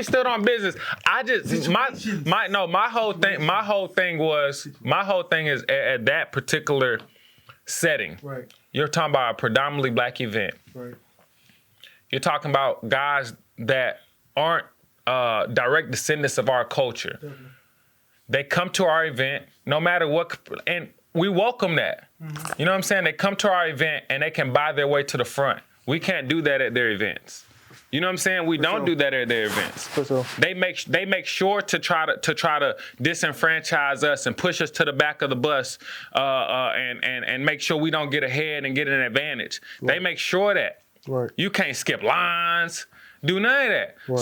stood on business. I just my whole thing is at that particular setting. Right. You're talking about a predominantly black event. Right. You're talking about guys that aren't direct descendants of our culture. Definitely. They come to our event, no matter what, and we welcome that. Mm-hmm. You know what I'm saying? They come to our event and they can buy their way to the front. We can't do that at their events. You know what I'm saying? We don't do that at their events. For sure. They make sure to try to disenfranchise us and push us to the back of the bus, and make sure we don't get ahead and get an advantage. Right. They make sure that you can't skip lines. Do none of that. Right.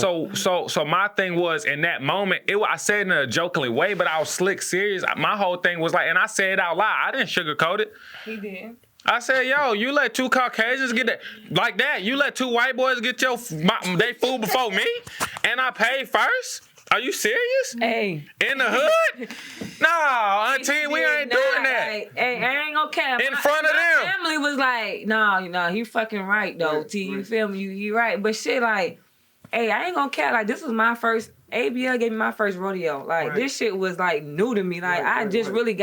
So my thing was in that moment, I said it in a jokingly way, but I was slick serious. My whole thing was like, and I said it out loud. I didn't sugarcoat it. He did. I said, yo, you let 2 Caucasians get that like that. You let 2 white boys get they food before me, and I paid first. Are you serious? Hey. In the hood? No, auntie, we ain't doing that. Like, hey, I ain't gonna care. In front of them. My family was like, no, you fucking right though, T. You feel me? You right. But shit, like, hey, I ain't gonna care. Like, this was my first, ABL gave me my first rodeo. Like, this shit was, like, new to me. Like, I really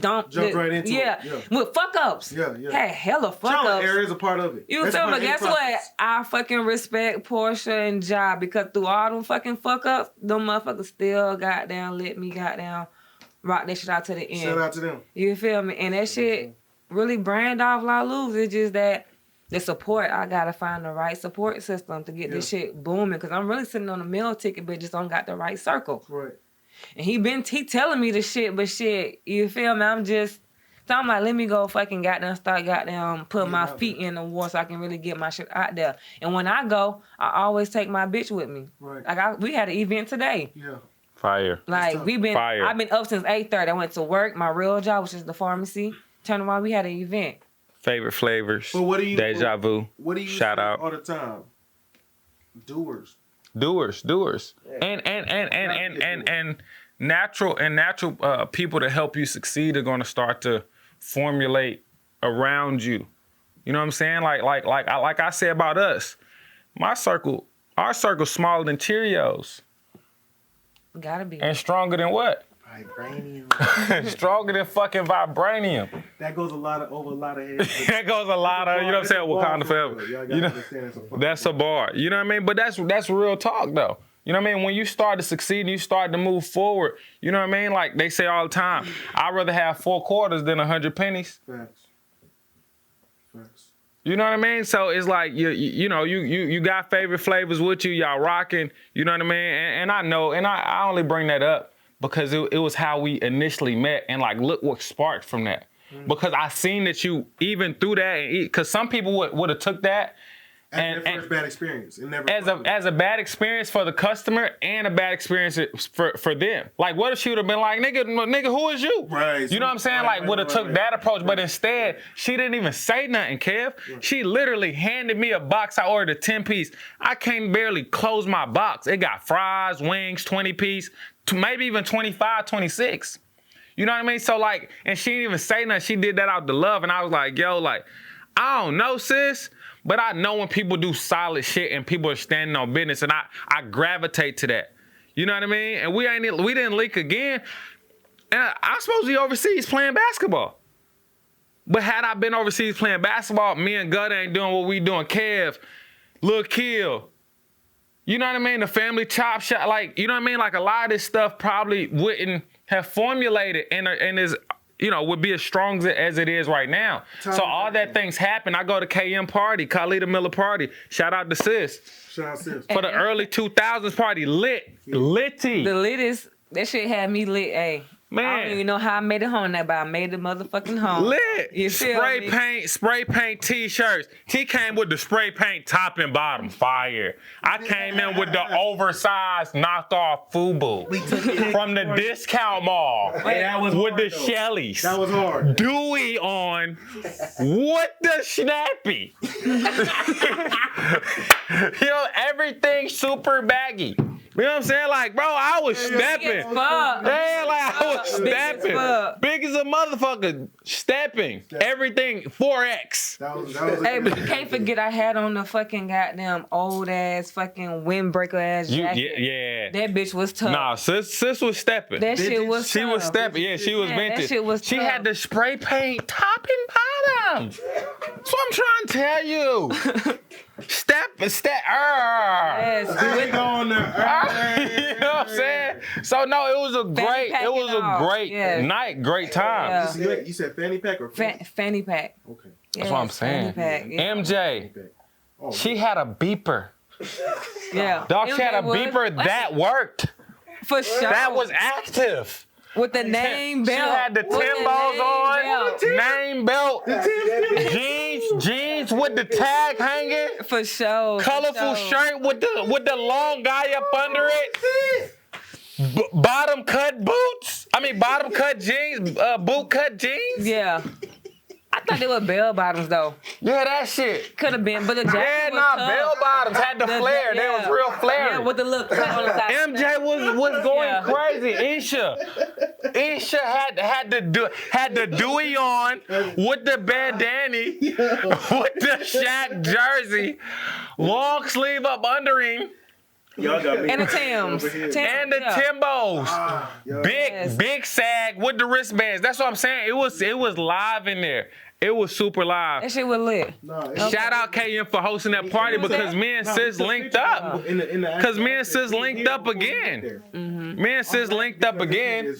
jumped right into it. With fuck-ups. Had hella fuck-ups. Error is a part of it. You feel me? Guess what? I fucking respect Portia and Ja because through all them fucking fuck-ups, them motherfuckers still goddamn let me goddamn rock that shit out to the end. Shout out to them. You feel me? And that shit really brand off La Luz. It's just that the support, I gotta find the right support system to get this shit booming because I'm really sitting on a meal ticket but just don't got the right circle. Right. And he telling me the shit, but shit, you feel me? So I'm like, let me go fucking start put my feet in the war so I can really get my shit out there. And when I go, I always take my bitch with me. Right. Like we had an event today. Yeah. Fire. Like I've been up since 8:30. I went to work, my real job, which is the pharmacy. Turn around, we had an event. Favorite flavors. But what do you Deja vu. What do you shout out all the time? Doers. And natural people to help you succeed are gonna start to formulate around you. You know what I'm saying? Like I said about us, our circle's smaller than Cheerios. Gotta be. And stronger than what? Vibranium. Stronger than fucking vibranium. That goes over a lot of heads. That goes a lot of, you know what I'm saying? Wakanda forever. You know, that's a bar. You know what I mean? But that's real talk though. You know what I mean? When you start to succeed and you start to move forward, you know what I mean? Like they say all the time, I'd rather have 4 quarters than 100 pennies. Facts. You know what I mean? So it's like you got favorite flavors with you, y'all rocking. You know what I mean? And I know, and I only bring that up because it was how we initially met, and like look what sparked from that. Because I seen that you even through that, because some people would have took that. And their first bad experience. It never as a bad experience for the customer and a bad experience for them. Like, what if she would have been like, nigga, who is you? Right. You know what I'm saying? Like, would have took that approach, but instead, she didn't even say nothing, Kev. Right. She literally handed me a box. I ordered a 10-piece. I can't barely close my box. It got fries, wings, 20-piece, maybe even 25, 26. You know what I mean? So, like, and she didn't even say nothing. She did that out the love, and I was like, yo, like, I don't know, sis. But I know when people do solid shit and people are standing on business, and I gravitate to that. You know what I mean? And we didn't leak again. And I'm supposed to be overseas playing basketball. But had I been overseas playing basketball, me and Gutter ain't doing what we doing. Kev, Lil Kill. You know what I mean? The family chop shop. Like, you know what I mean? Like a lot of this stuff probably wouldn't have formulated and is, would be as strong as it is right now. So all that things happen. I go to KM party, Khalida Miller party. Shout out to Sis. Shout out Sis. For the early 2000s party, litty. The littest, that shit had me lit, hey. Man. I don't even know how I made it home but I made the motherfucking home. Lit. You feel me? Spray paint t-shirts. T came with the spray paint top and bottom. Fire. I came in with the oversized knocked off FUBU from the discount mall. Hey, that was with hard, the though. Shellys. That was hard. Dewey on with the snappy. Everything super baggy. You know what I'm saying? Like, bro, I was stepping. Big as fuck. Yeah, like I was stepping. Big as a motherfucker. Stepping. Everything 4X. That was hey, but you can't forget I had on the fucking goddamn old ass fucking windbreaker ass jacket. Yeah. That bitch was tough. Nah, sis was stepping. That shit was She tough. was stepping. Yeah, she was vintage. That shit was She tough. had the spray paint top and bottom. That's what I'm trying to tell you. Step. Yes, with on there. You know what I'm saying? So no, it was a great night, great time. Yeah. You said fanny pack or fanny pack. Okay. That's what I'm saying. Fanny pack. Yeah. MJ, she had a beeper. Yeah. Dog, she had a beeper that worked. For sure. That was active. With the name belt. She had the Timbos on, name belt, jeans with the tag hanging. For sure. Colorful shirt with the long guy up under it. Bottom cut jeans, boot cut jeans. Yeah. I thought they were bell bottoms though. Yeah, that shit. Could have been, but the jacket Yeah, was nah, tough. bell bottoms had the flare. They was real flary. Yeah, with the little cut on the side. MJ was going crazy. Isha had the Dewey on with the bandana, with the Shaq jersey, long sleeve up under him. Y'all got me. And the Timbs. And the Timbos. Big sag with the wristbands. That's what I'm saying. It was live in there. It was super live. That shit was lit. Shout out KM for hosting that party because me and Sis linked up. Because me and Sis linked up again. Me and Sis linked up again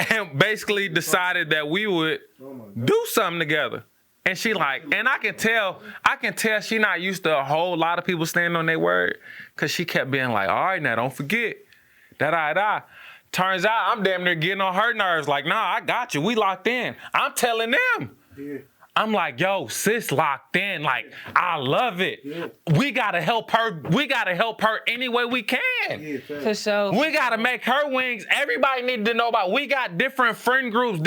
and basically decided that we would do something together. And she like, and I can tell she not used to a whole lot of people standing on their word, cause she kept being like, all right, now don't forget. Turns out I'm damn near getting on her nerves. Like, nah, I got you. We locked in. I'm telling them. Yeah. I'm like, yo, Sis locked in. Like, I love it. Yeah. We gotta help her. We gotta help her any way we can. Yeah, for sure. We gotta make her wings. Everybody needs to know about. We got different friend groups,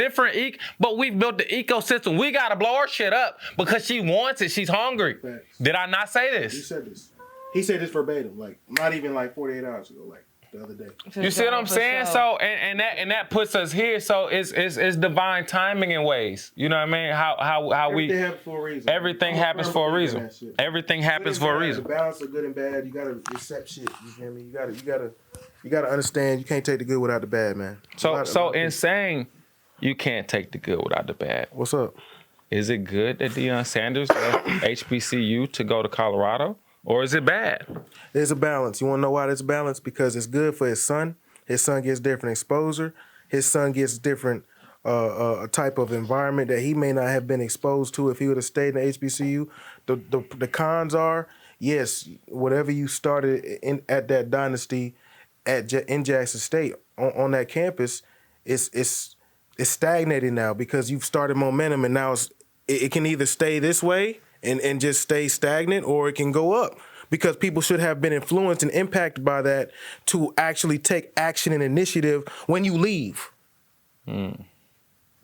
but we've built the ecosystem. We gotta blow her shit up because she wants it. She's hungry. Facts. Did I not say this? He said this. He said this verbatim. Like, not even like 48 hours ago. Like. The other day. You see what I'm saying? So and that puts us here. So it's divine timing in ways. You know what I mean? How we everything happens for a reason. Everything happens for a reason. Everything happens for a reason. The balance of good and bad. You gotta accept shit. You feel me? You gotta understand. You can't take the good without the bad, man. So in saying you can't take the good without the bad. What's up? Is it good that Deion Sanders left HBCU to go to Colorado? Or is it bad? There's a balance. You want to know why there's a balance? Because it's good for his son. His son gets different exposure. His son gets different type of environment that he may not have been exposed to if he would have stayed in the HBCU. The cons are, yes, whatever you started at that dynasty in Jackson State on that campus, it's stagnated now because you've started momentum and now it can either stay this way and just stay stagnant, or it can go up because people should have been influenced and impacted by that to actually take action and initiative when you leave.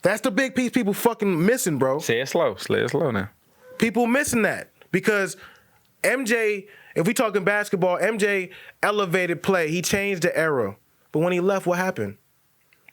That's the big piece people fucking missing, bro. Say it slow now. People missing that because MJ, if we talking basketball, MJ elevated play. He changed the era. But when he left, what happened?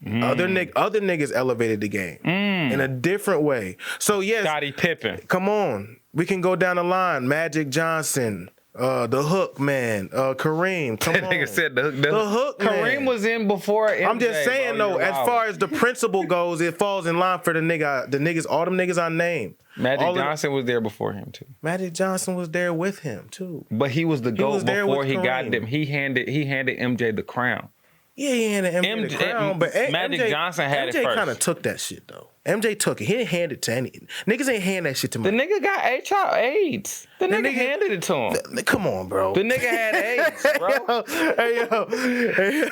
Other niggas elevated the game in a different way. So yes, Scottie Pippen. Come on. We can go down the line. Magic Johnson, the Hook man, Kareem. Come on. That nigga said the Hook man. Kareem was in before MJ. I'm just saying though, as far as the principle goes, it falls in line for the niggas, all them niggas I named. Magic Johnson was there before him too. Magic Johnson was there with him too. But he was the GOAT before he got them. He handed MJ the crown. Yeah, he handed MJ the crown, but Magic Johnson had it first. MJ kind of took that shit though. MJ took it. He didn't hand it to any niggas. Ain't hand that shit to me. The nigga got AIDS. The nigga handed it to him. Come on, bro. The nigga had AIDS, bro. Hey yo.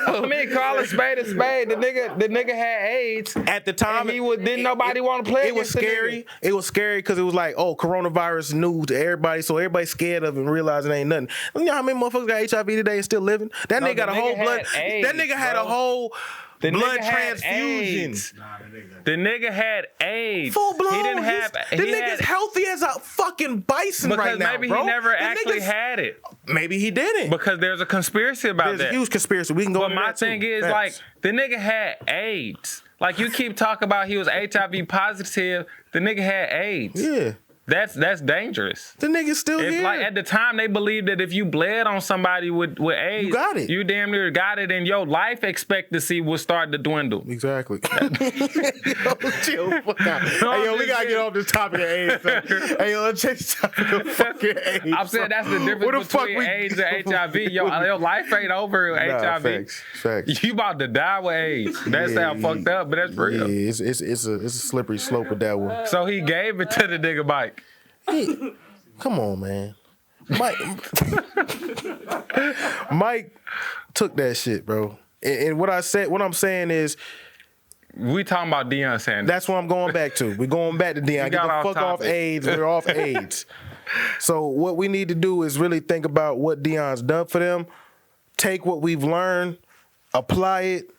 I mean, call a spade a spade. The nigga had AIDS at the time. Didn't nobody want to play. It was scary. It was scary because it was like, oh, coronavirus new to everybody, so everybody's scared of it and realizing it ain't nothing. You know how many motherfuckers got HIV today and still living? That nigga got a whole blood. That nigga had a whole blood transfusion. The nigga had AIDS. Full blown. He didn't have. The nigga's healthy as a fucking bison right now, maybe bro. he never actually had it. Maybe he didn't. Because there's a conspiracy about that. There's a huge conspiracy. We can go. But my thing is, like, the nigga had AIDS. Like, you keep talking about he was HIV positive. The nigga had AIDS. Yeah. That's dangerous. The nigga's still here. Like at the time they believed that if you bled on somebody with AIDS, you got it. You damn near got it, and your life expectancy would start to dwindle. Exactly. Yo, chill fuck out. Hey yo, we gotta get off this topic of AIDS. Hey yo, let's change the topic of fucking AIDS. I'm saying that's the difference between AIDS and HIV. Your life ain't over with HIV. Facts. You about to die with AIDS. That sound fucked up, but that's real. Yeah, it's a slippery slope with that one. So he gave it to the nigga Mike. Hey, come on, man. Mike took that shit, bro. And what I'm saying is, we talking about Deion Sanders. That's what I'm going back to. We're going back to Deion. Get the fuck off AIDS. We're off AIDS. So what we need to do is really think about what Deion's done for them, take what we've learned, apply it,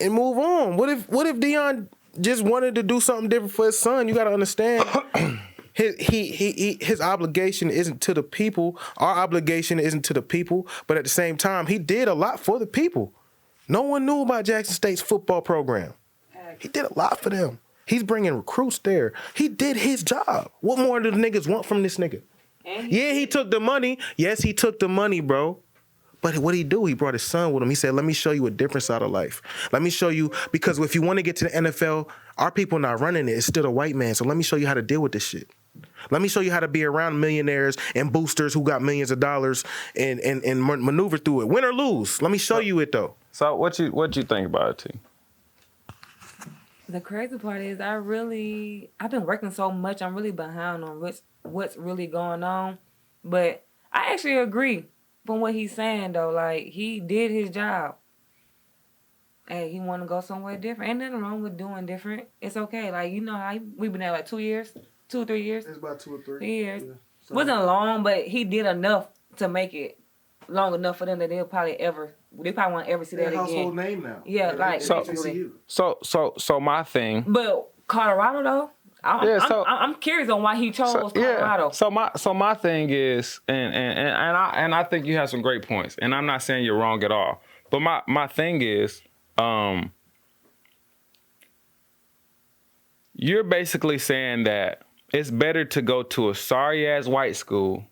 and move on. What if Deion just wanted to do something different for his son. You got to understand. His obligation isn't to the people. Our obligation isn't to the people. But at the same time, he did a lot for the people. No one knew about Jackson State's football program. He did a lot for them. He's bringing recruits there. He did his job. What more do the niggas want from this nigga? Yeah, he took the money. Yes, he took the money, bro. But what did he do? He brought his son with him. He said, let me show you a different side of life. Let me show you, because if you want to get to the NFL, our people not running it. It's still a white man. So let me show you how to deal with this shit. Let me show you how to be around millionaires and boosters who got millions of dollars and maneuver through it. Win or lose. Let me show you it, though. So what you think about it, T? The crazy part is I've been working so much, I'm really behind on what's really going on. But I actually agree from what he's saying, though. Like, he did his job. Hey, he want to go somewhere different. Ain't nothing wrong with doing different. It's okay. Like, you know how we've been there like 2 years, 2 or 3 years. It's about 2 or 3 years. Yeah. So, wasn't long, but he did enough to make it long enough for them that they probably won't ever see that again. Household name now. Yeah, like so my thing. But Colorado though, I'm curious on why he chose Colorado. Yeah. So my thing is, and I think you have some great points, and I'm not saying you're wrong at all. But my thing is, you're basically saying that it's better to go to a sorry ass white school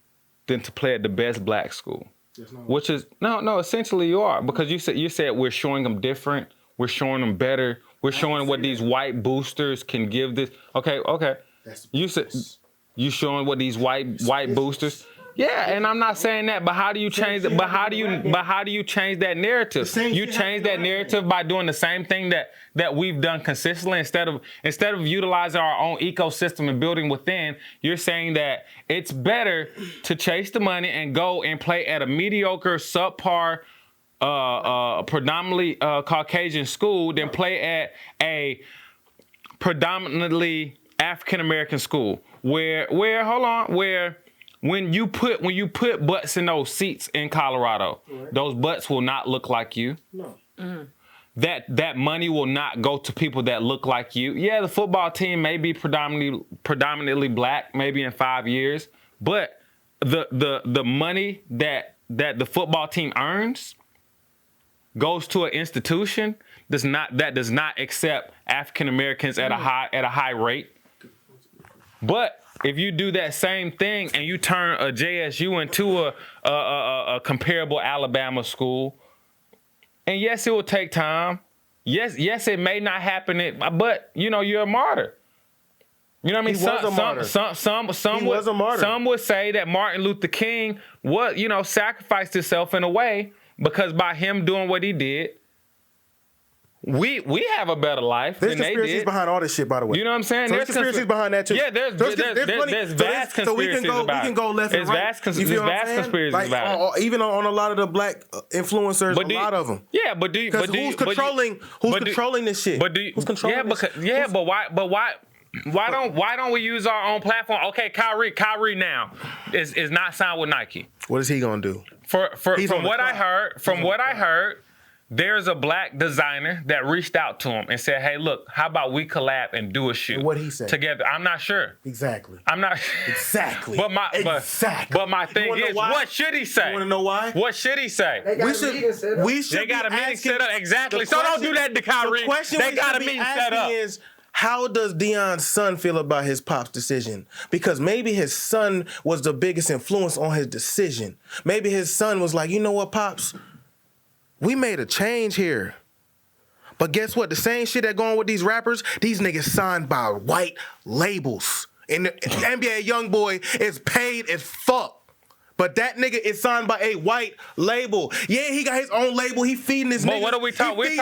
than to play at the best black school. Which is no. Essentially, you are, because you said we're showing them different. We're showing them better. We're showing what these white boosters can give this. Okay. You said you showing what these white boosters. Yeah, and I'm not saying that, but how do you change it? But how do you change that narrative? You change that narrative by doing the same thing that we've done consistently instead of utilizing our own ecosystem and building within. You're saying that it's better to chase the money and go and play at a mediocre, subpar, predominantly Caucasian school than play at a predominantly African American school where when you put butts in those seats in Colorado, those butts will not look like you. No. Mm. That money will not go to people that look like you. Yeah, the football team may be predominantly black, maybe in 5 years, but the money that the football team earns goes to an institution that does not accept African Americans at a high rate. But if you do that same thing and you turn a JSU into a comparable Alabama school, and yes, it will take time. Yes, it may not happen, but you're a martyr. You know what I mean? He was a martyr. Some would say that Martin Luther King sacrificed himself in a way, because by him doing what he did, we have a better life than they did. There's conspiracies behind all this shit, by the way. You know what I'm saying? So there's conspiracies behind that too. Yeah, there's vast conspiracies about it. We can go left and right. There's vast conspiracies about it. Even on a lot of the black influencers, a lot of them. Yeah, but who's controlling this shit? Who's controlling this? But why don't we use our own platform? Okay, Kyrie now is not signed with Nike. What is he gonna do? From what I heard, there's a black designer that reached out to him and said, "Hey, look, how about we collab and do a shoe?" What he said together? I'm not sure. Exactly. I'm not exactly. But my thing is, what should he say? You want to know why? What should he say? They got a meeting set up. Exactly. So don't do that to Kyrie. The question they got a meeting set up. Is, how does Deion's son feel about his pop's decision? Because maybe his son was the biggest influence on his decision. Maybe his son was like, you know what, Pops? We made a change here. But guess what? The same shit that going with these rappers, these niggas signed by white labels. And the NBA YoungBoy is paid as fuck. But that nigga is signed by a white label. Yeah, he got his own label. He feeding his niggas. But what are we talking? We're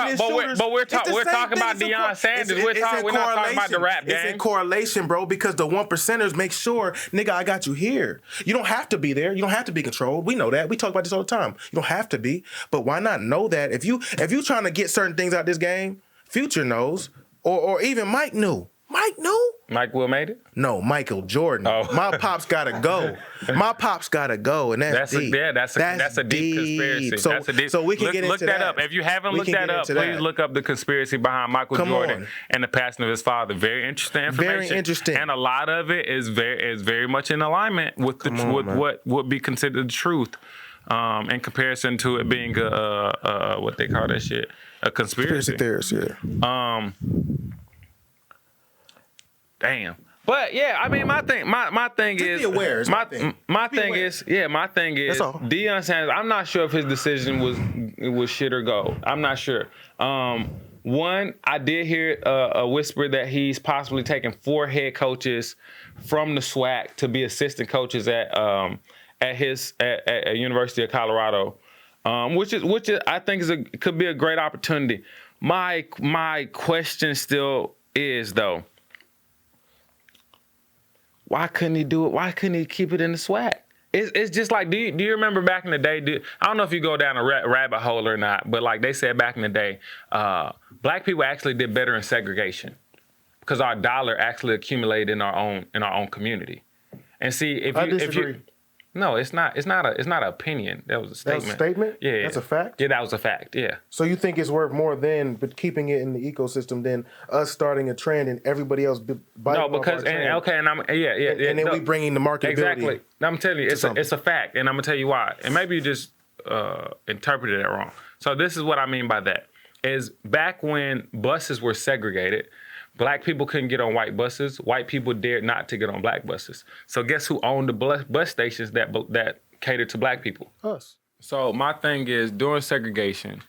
talking about Deion Sanders. We're not talking about the rap game. It's in correlation, bro, because the 1%ers make sure, nigga, I got you here. You don't have to be there. You don't have to be controlled. We know that. We talk about this all the time. You don't have to be. But why not know that? If you trying to get certain things out of this game, Future knows, or even Mike knew. Mike knew. Mike Will made it? No, Michael Jordan. Oh. My pops gotta go. My pops gotta go, and that's deep. That's a deep conspiracy. So, that's a deep, so we can get into look that up. If you haven't looked that up, please look up the conspiracy behind Michael Jordan and the passing of his father. Very interesting information. Very interesting. And a lot of it is very much in alignment with what would be considered the truth. In comparison to it being a what they call that shit, a conspiracy theorist, yeah. Damn. But yeah, I mean, my thing is be aware. Is my thing is Deion Sanders. I'm not sure if his decision was shit or go. I'm not sure. One, I did hear a whisper that he's possibly taking 4 head coaches from the SWAC to be assistant coaches at University of Colorado, which is I think could be a great opportunity. My question still is though, why couldn't he do it? Why couldn't he keep it in the SWAC? It's just like, do you remember back in the day? I don't know if you go down a rabbit hole or not, but like they said back in the day, black people actually did better in segregation because our dollar actually accumulated in our own community. And see, if you no, it's not an opinion. That was a statement. That was a statement? Yeah. That's a fact? Yeah, that was a fact. Yeah. So you think it's worth more but keeping it in the ecosystem than us starting a trend and everybody else biting no, because off our trend. and then we bringing the marketability. Exactly. I'm telling you, it's a fact, and I'm gonna tell you why. And maybe you just interpreted it wrong. So this is what I mean by that: is back when buses were segregated. Black people couldn't get on white buses. White people dared not to get on black buses. So guess who owned the bus stations that catered to black people? Us. So my thing is, during segregation,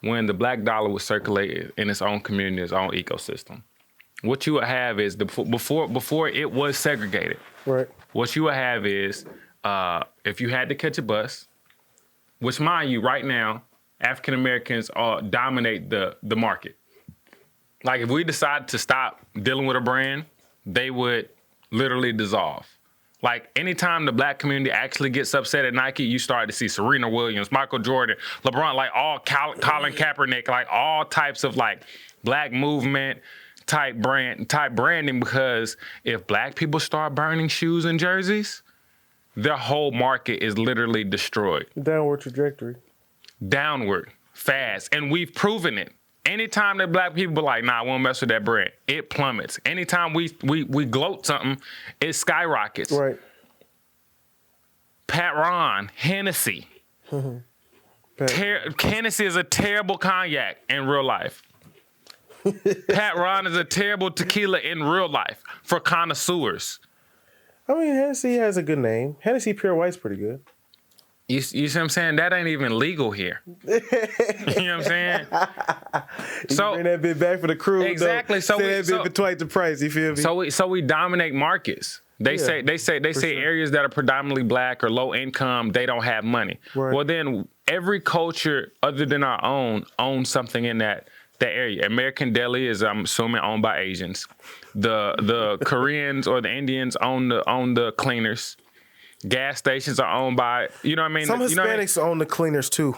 when the black dollar was circulated in its own community, its own ecosystem, what you would have is before it was segregated. Right. What you would have is if you had to catch a bus, which mind you, right now, African Americans dominate the market. Like if we decided to stop dealing with a brand, they would literally dissolve. Like anytime the black community actually gets upset at Nike, you start to see Serena Williams, Michael Jordan, LeBron, like all Colin Kaepernick, like all types of like black movement type branding, because if black people start burning shoes and jerseys, their whole market is literally destroyed. Downward trajectory. Downward, fast. And we've proven it. Anytime that black people be like, nah, I won't mess with that brand, it plummets. Anytime we gloat something, it skyrockets. Right. Pat Ron, Hennessy. Hennessy is a terrible cognac in real life. Pat Ron is a terrible tequila in real life for connoisseurs. I mean, Hennessy has a good name. Hennessy Pure White's pretty good. You see what I'm saying? That ain't even legal here. You know what I'm saying? So bring that bit back for the crew. Exactly. Though. So that bit for twice the price. You feel me? So we dominate markets. They say areas that are predominantly black or low income, they don't have money. Right. Well, then every culture other than our own owns something in that area. American Deli is, I'm assuming, owned by Asians. The Koreans or the Indians own the cleaners. Gas stations are owned by, you know what I mean? Some Hispanics own the cleaners too.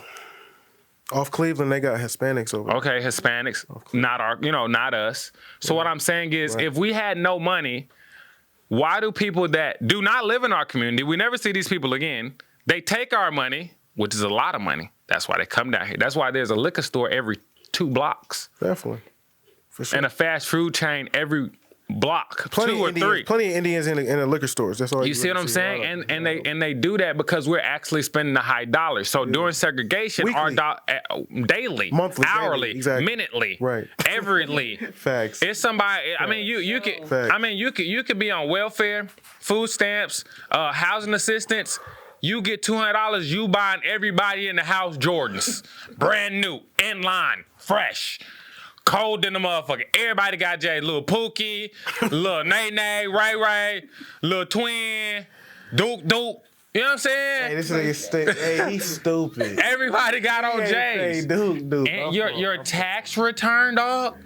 Off Cleveland, they got Hispanics over there. Okay, Hispanics, not us. So what I'm saying is, if we had no money, why do people that do not live in our community, we never see these people again, they take our money, which is a lot of money. That's why they come down here. That's why there's a liquor store every 2 blocks. Definitely. For sure. And a fast food chain every block, 2 or 3. Plenty of Indians in the liquor stores. That's all. You see what I'm saying? And they do that because we're actually spending the high dollars. So during segregation, Weekly. our daily, Monthly, hourly, daily, exactly. minutely, Right. everly. Facts. It's somebody. I mean, you could. Facts. I mean, you could be on welfare, food stamps, housing assistance. You get $200. You buying everybody in the house Jordans, brand new, in line, fresh. Cold in the motherfucker. Everybody got J. Lil Pookie, Lil Nay, Ray, Lil Twin, Duke. You know what I'm saying? Hey, this nigga he's stupid. Everybody got on J's. Hey, Duke. And your tax return, dog,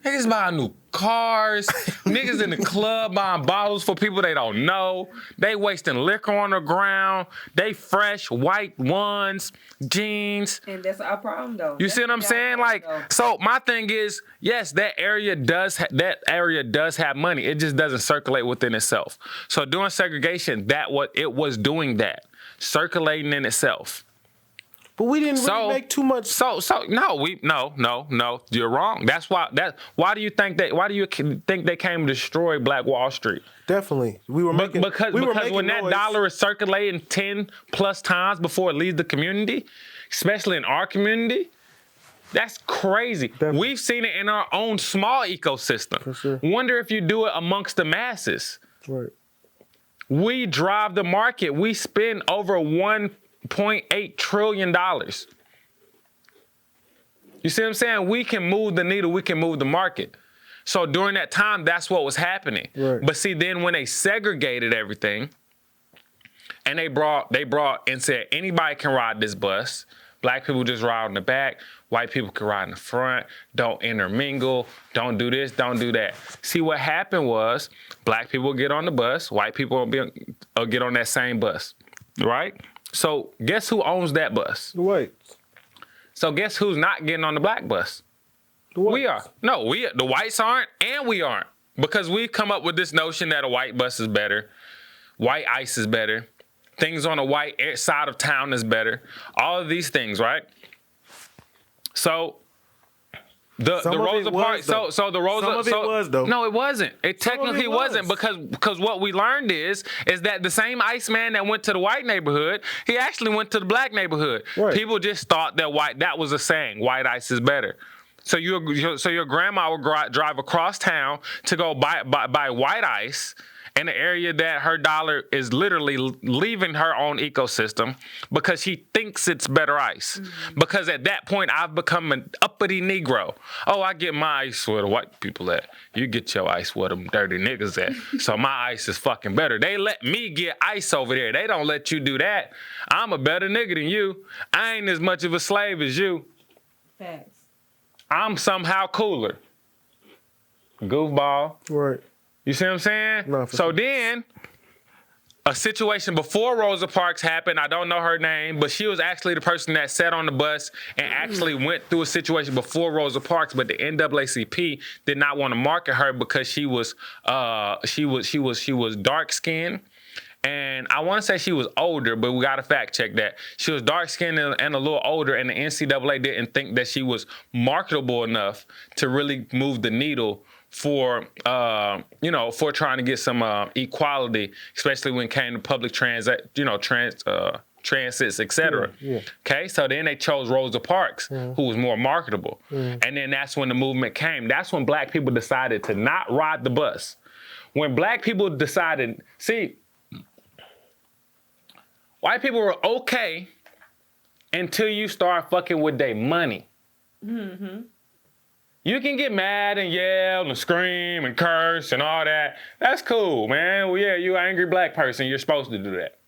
Niggas buying new cars. Niggas in the club buying bottles for people they don't know. They wasting liquor on the ground. They fresh white ones, jeans. And that's our problem, though. You see what I'm saying? Like, so my thing is, yes, that area does have money. It just doesn't circulate within itself. So during segregation, it was doing that, circulating in itself. But we didn't really make too much. No. You're wrong. Why do you think they came to destroy Black Wall Street? Definitely, because when that dollar is circulating 10 plus times before it leaves the community, especially in our community, that's crazy. Definitely. We've seen it in our own small ecosystem. For sure. Wonder if you do it amongst the masses. Right. We drive the market. We spend over $1.8 trillion. You see what I'm saying? We can move the needle. We can move the market. So during that time, that's what was happening. Right. But see, then when they segregated everything and they brought and said, anybody can ride this bus. Black people just ride in the back. White people can ride in the front. Don't intermingle. Don't do this. Don't do that. See, what happened was black people get on the bus. White people will get on that same bus, right? So guess who owns that bus? The whites. So guess who's not getting on the black bus? The whites. We are. No, the whites aren't, and we aren't. Because we've come up with this notion that a white bus is better. White ice is better. Things on the white side of town is better. All of these things, right? So the Rosa Parks. So the Rosa. Some of it was though. No, it wasn't. It technically wasn't because what we learned is that the same Iceman that went to the white neighborhood, he actually went to the black neighborhood. Right. People just thought that was a saying. White ice is better. So your grandma would drive across town to go buy white ice in an area that her dollar is literally leaving her own ecosystem because she thinks it's better ice. Mm-hmm. Because at that point, I've become an uppity Negro. Oh, I get my ice where the white people at. You get your ice where them dirty niggas at. So my ice is fucking better. They let me get ice over there. They don't let you do that. I'm a better nigga than you. I ain't as much of a slave as you. Facts. I'm somehow cooler. Goofball. Right. You see what I'm saying? No, so then, a situation before Rosa Parks happened, I don't know her name, but she was actually the person that sat on the bus and actually went through a situation before Rosa Parks, but the NAACP did not want to market her because she was dark skinned. And I want to say she was older, but we got to fact check that. She was dark skinned and a little older, and the NCAA didn't think that she was marketable enough to really move the needle for trying to get some equality, especially when it came to public transits, etc. Yeah. Okay, so then they chose Rosa Parks, who was more marketable. And then that's when the movement came. That's when black people decided to not ride the bus. When black people decided, white people were okay until you start fucking with their money. Mm-hmm. You can get mad and yell and scream and curse and all that. That's cool, man. Well, yeah, you're an angry black person. You're supposed to do that.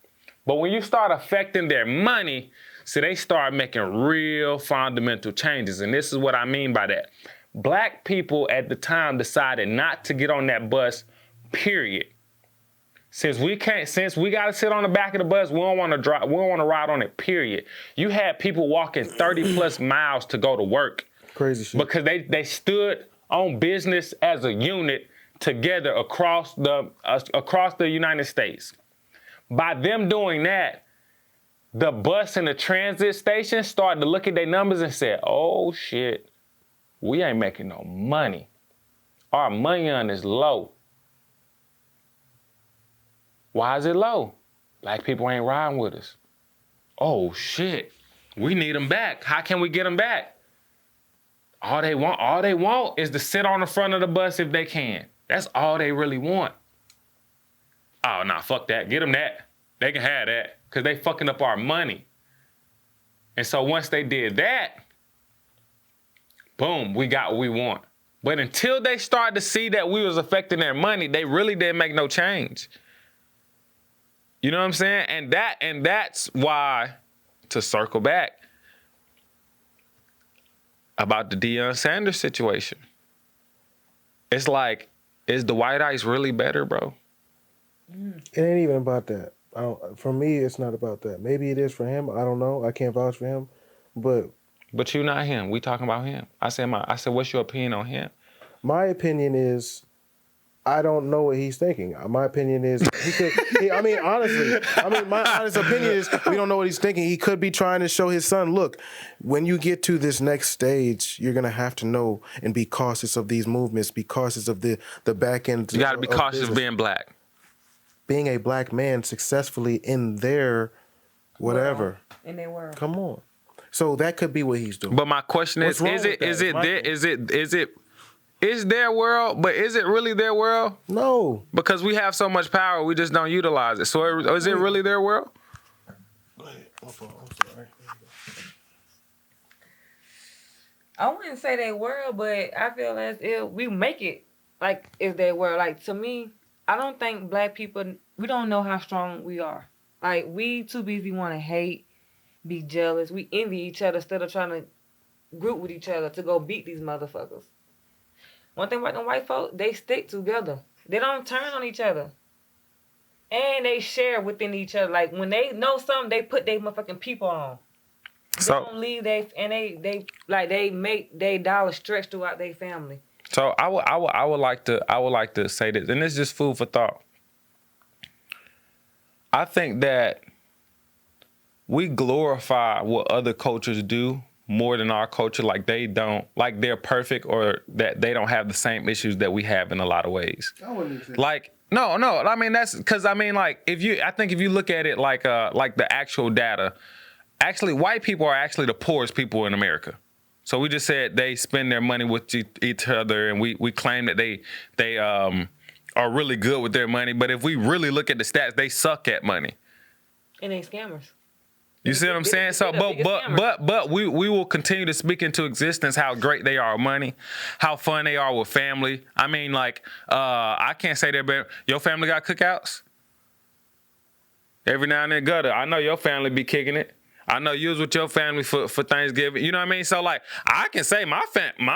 But when you start affecting their money, they start making real fundamental changes. And this is what I mean by that. Black people at the time decided not to get on that bus, period. Since we got to sit on the back of the bus, we don't want to drive. We don't want to ride on it, period. You had people walking 30 plus miles to go to work. Crazy shit. Because they stood on business as a unit together across the United States. By them doing that, the bus and the transit station started to look at their numbers and said, oh shit, we ain't making no money. Our money on is low. Why is it low? Black people ain't riding with us. Oh shit, we need them back. How can we get them back? All they want is to sit on the front of the bus if they can. That's all they really want. Oh, nah, fuck that. Get them that. They can have that because they fucking up our money. And so once they did that, boom, we got what we want. But until they started to see that we was affecting their money, they really didn't make no change. You know what I'm saying? And that's why, to circle back, about the Deion Sanders situation. it's like, is the white ice really better, bro? It ain't even about that. For me, it's not about that. Maybe it is for him. I don't know. I can't vouch for him, but you not him. We talking about him. I said, what's your opinion on him? My opinion is, I don't know what he's thinking. My opinion is, honestly, my honest opinion is, we don't know what he's thinking. He could be trying to show his son, look, when you get to this next stage, you're gonna have to know and be cautious of these movements, be cautious of the back end. You got to be cautious of being black. Being a black man successfully in their whatever. In their world. Come on. So that could be what he's doing. But my question is their world, but is it really their world? No. Because we have so much power, we just don't utilize it. So is it really their world? Go ahead. I'm sorry. I wouldn't say their world, but I feel as if we make it like it's their world. Like, to me, I don't think black people, we don't know how strong we are. Like, we too busy want to hate, be jealous. We envy each other instead of trying to group with each other to go beat these motherfuckers. One thing about them white folk, they stick together. They don't turn on each other. And they share within each other. Like, when they know something, they put their motherfucking people on. They don't leave they make their dollar stretch throughout their family. So I would like to say this, and it's just food for thought. I think that we glorify what other cultures do more than our culture. Like, they don't, like they're perfect, or that they don't have the same issues that we have in a lot of ways. I wouldn't say like, no. I mean, that's because like if you look at it like the actual data, actually white people are actually the poorest people in America. So we just said they spend their money with each other, and we claim that they are really good with their money. But if we really look at the stats, they suck at money. And they scammers. You see what I'm saying? So, but we will continue to speak into existence how great they are with money, how fun they are with family. I mean, like, I can't say they're better. Your family got cookouts? Every now and then, gutter. I know your family be kicking it. I know you was with your family for Thanksgiving. You know what I mean? So, like, I can say my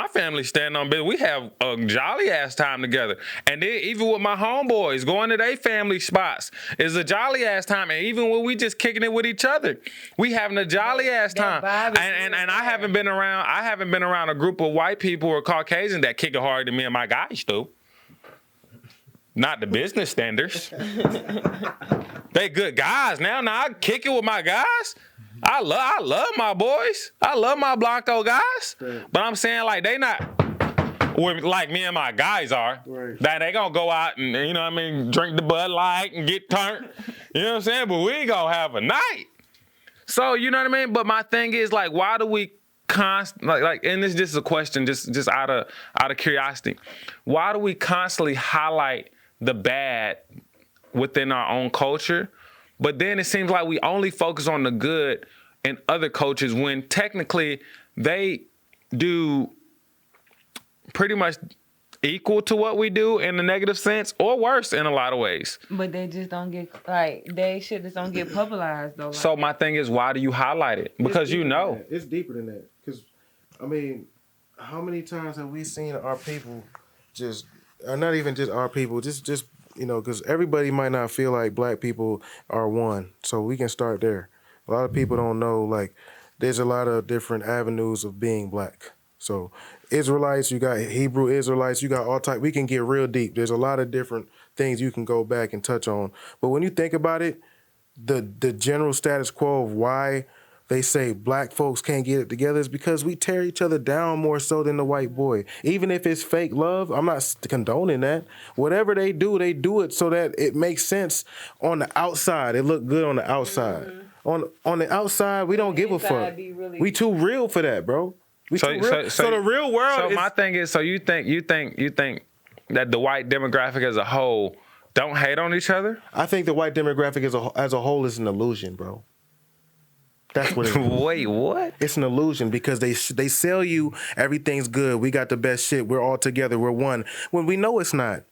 family stand on business. We have a jolly ass time together. And then even with my homeboys, going to their family spots is a jolly ass time. And even when we just kicking it with each other, we having a jolly ass time. And I haven't been around a group of white people or Caucasian that kick it harder than me and my guys do. Not the business standards. They good guys now. Now I kick it with my guys. I love my boys. I love my Blanco guys. Right. But I'm saying, like, they not like me and my guys are. Right. That they gonna go out and, you know what I mean, drink the Bud Light and get turned. You know what I'm saying? But we gonna have a night. So, you know what I mean? But my thing is, like, why do we and this just a question, just out of curiosity. Why do we constantly highlight the bad within our own culture? But then it seems like we only focus on the good in other cultures when technically they do pretty much equal to what we do in the negative sense, or worse in a lot of ways. But they just don't get, like, they shit just don't get publicized though. Like. So my thing is, why do you highlight it? Because you know. It's deeper than that. Because, I mean, how many times have we seen our people just, or not even just our people, just you know, because everybody might not feel like black people are one. So we can start there. A lot of people don't know, like, there's a lot of different avenues of being black. So Israelites, you got Hebrew Israelites, you got all type. We can get real deep. There's a lot of different things you can go back and touch on. But when you think about it, the general status quo of why they say black folks can't get it together is because we tear each other down more so than the white boy. Even if it's fake love, I'm not condoning that. Whatever they do it so that it makes sense on the outside. It look good on the outside. Mm-hmm. On the outside, we don't give a fuck. We too real for that, bro. So the real world. So my thing is, so you think that the white demographic as a whole don't hate on each other? I think the white demographic as a whole is an illusion, bro. That's what it is. Wait, what? It's an illusion because they sell you everything's good. We got the best shit. We're all together. We're one. When we know it's not.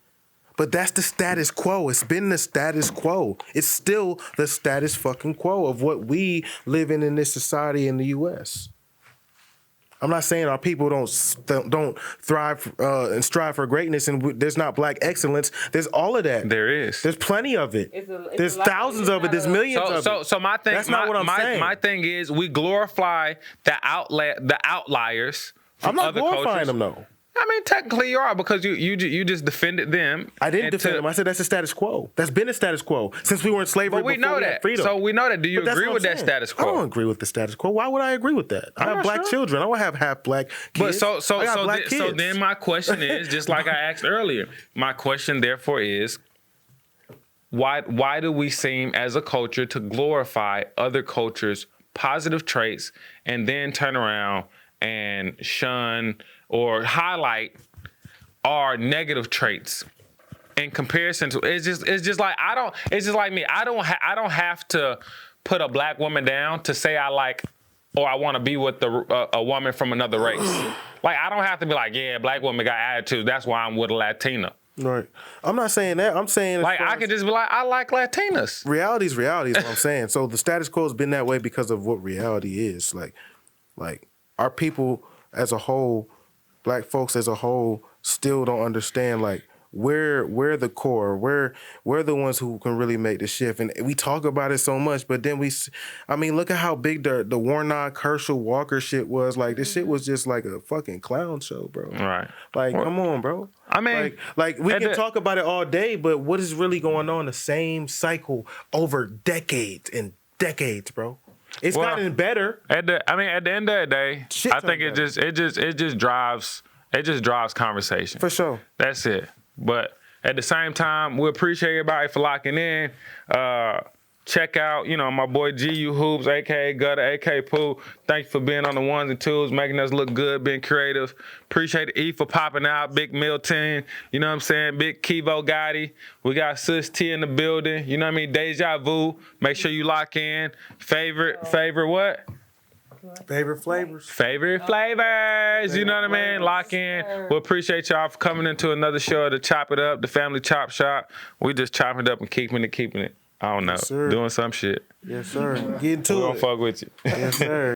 But that's the status quo. It's been the status quo. It's still the status fucking quo of what we live in this society in the U.S. I'm not saying our people don't thrive and strive for greatness, and there's not black excellence. There's all of that. There is. There's plenty of it. There's a thousands of it. There's millions of it. So my thing, That's not what I'm saying. My thing is we glorify the outliers. I'm not glorifying them though. I mean, technically you are, because you just defended them. I didn't defend them. I said that's the status quo. That's been the status quo since we were in slavery. But we know that. Freedom. So we know that. Do you agree with that status quo? I don't agree with the status quo. Why would I agree with that? I have black children. I don't have half black kids. But so then my question is, just like I asked earlier, my question therefore is, why do we seem as a culture to glorify other cultures' positive traits and then turn around and shun or highlight our negative traits in comparison to? It's just like it's just like me. I don't have to put a black woman down to say I like or I want to be with a woman from another race. Like, I don't have to be like, yeah, black woman got attitude, that's why I'm with a Latina. Right. I'm not saying that. I'm saying like I could just be like, I like Latinas. Reality is what I'm saying. So the status quo has been that way because of what reality is. Like our people as a whole, black folks as a whole, still don't understand like we're the core. We're the ones who can really make the shift. And we talk about it so much, but then look at how big the Warnock, Herschel Walker shit was. Like, this shit was just like a fucking clown show, bro. Right. Like, come on, bro. I mean, like we can talk about it all day, but what is really going on? The same cycle over decades and decades, bro. It's gotten better. At the end of the day, I think it just drives conversation. For sure. That's it. But at the same time, we appreciate everybody for locking in. Check out, my boy GU Hoops, aka Gutter, aka Pooh. Thank you for being on the ones and twos, making us look good, being creative. Appreciate E for popping out, Big Milton, you know what I'm saying? Big Kivo Gotti. We got Sis T in the building, you know what I mean? Deja Vu. Make sure you lock in. Favorite what? Favorite flavors. Favorite flavors. You know what I mean? Lock in. We appreciate y'all for coming into another show to Chop It Up, the Family Chop Shop. We just chopping it up and keeping it. I don't know. Yes, sir. Doing some shit. Yes, sir. Get into it. We gonna fuck with you. Yes, sir.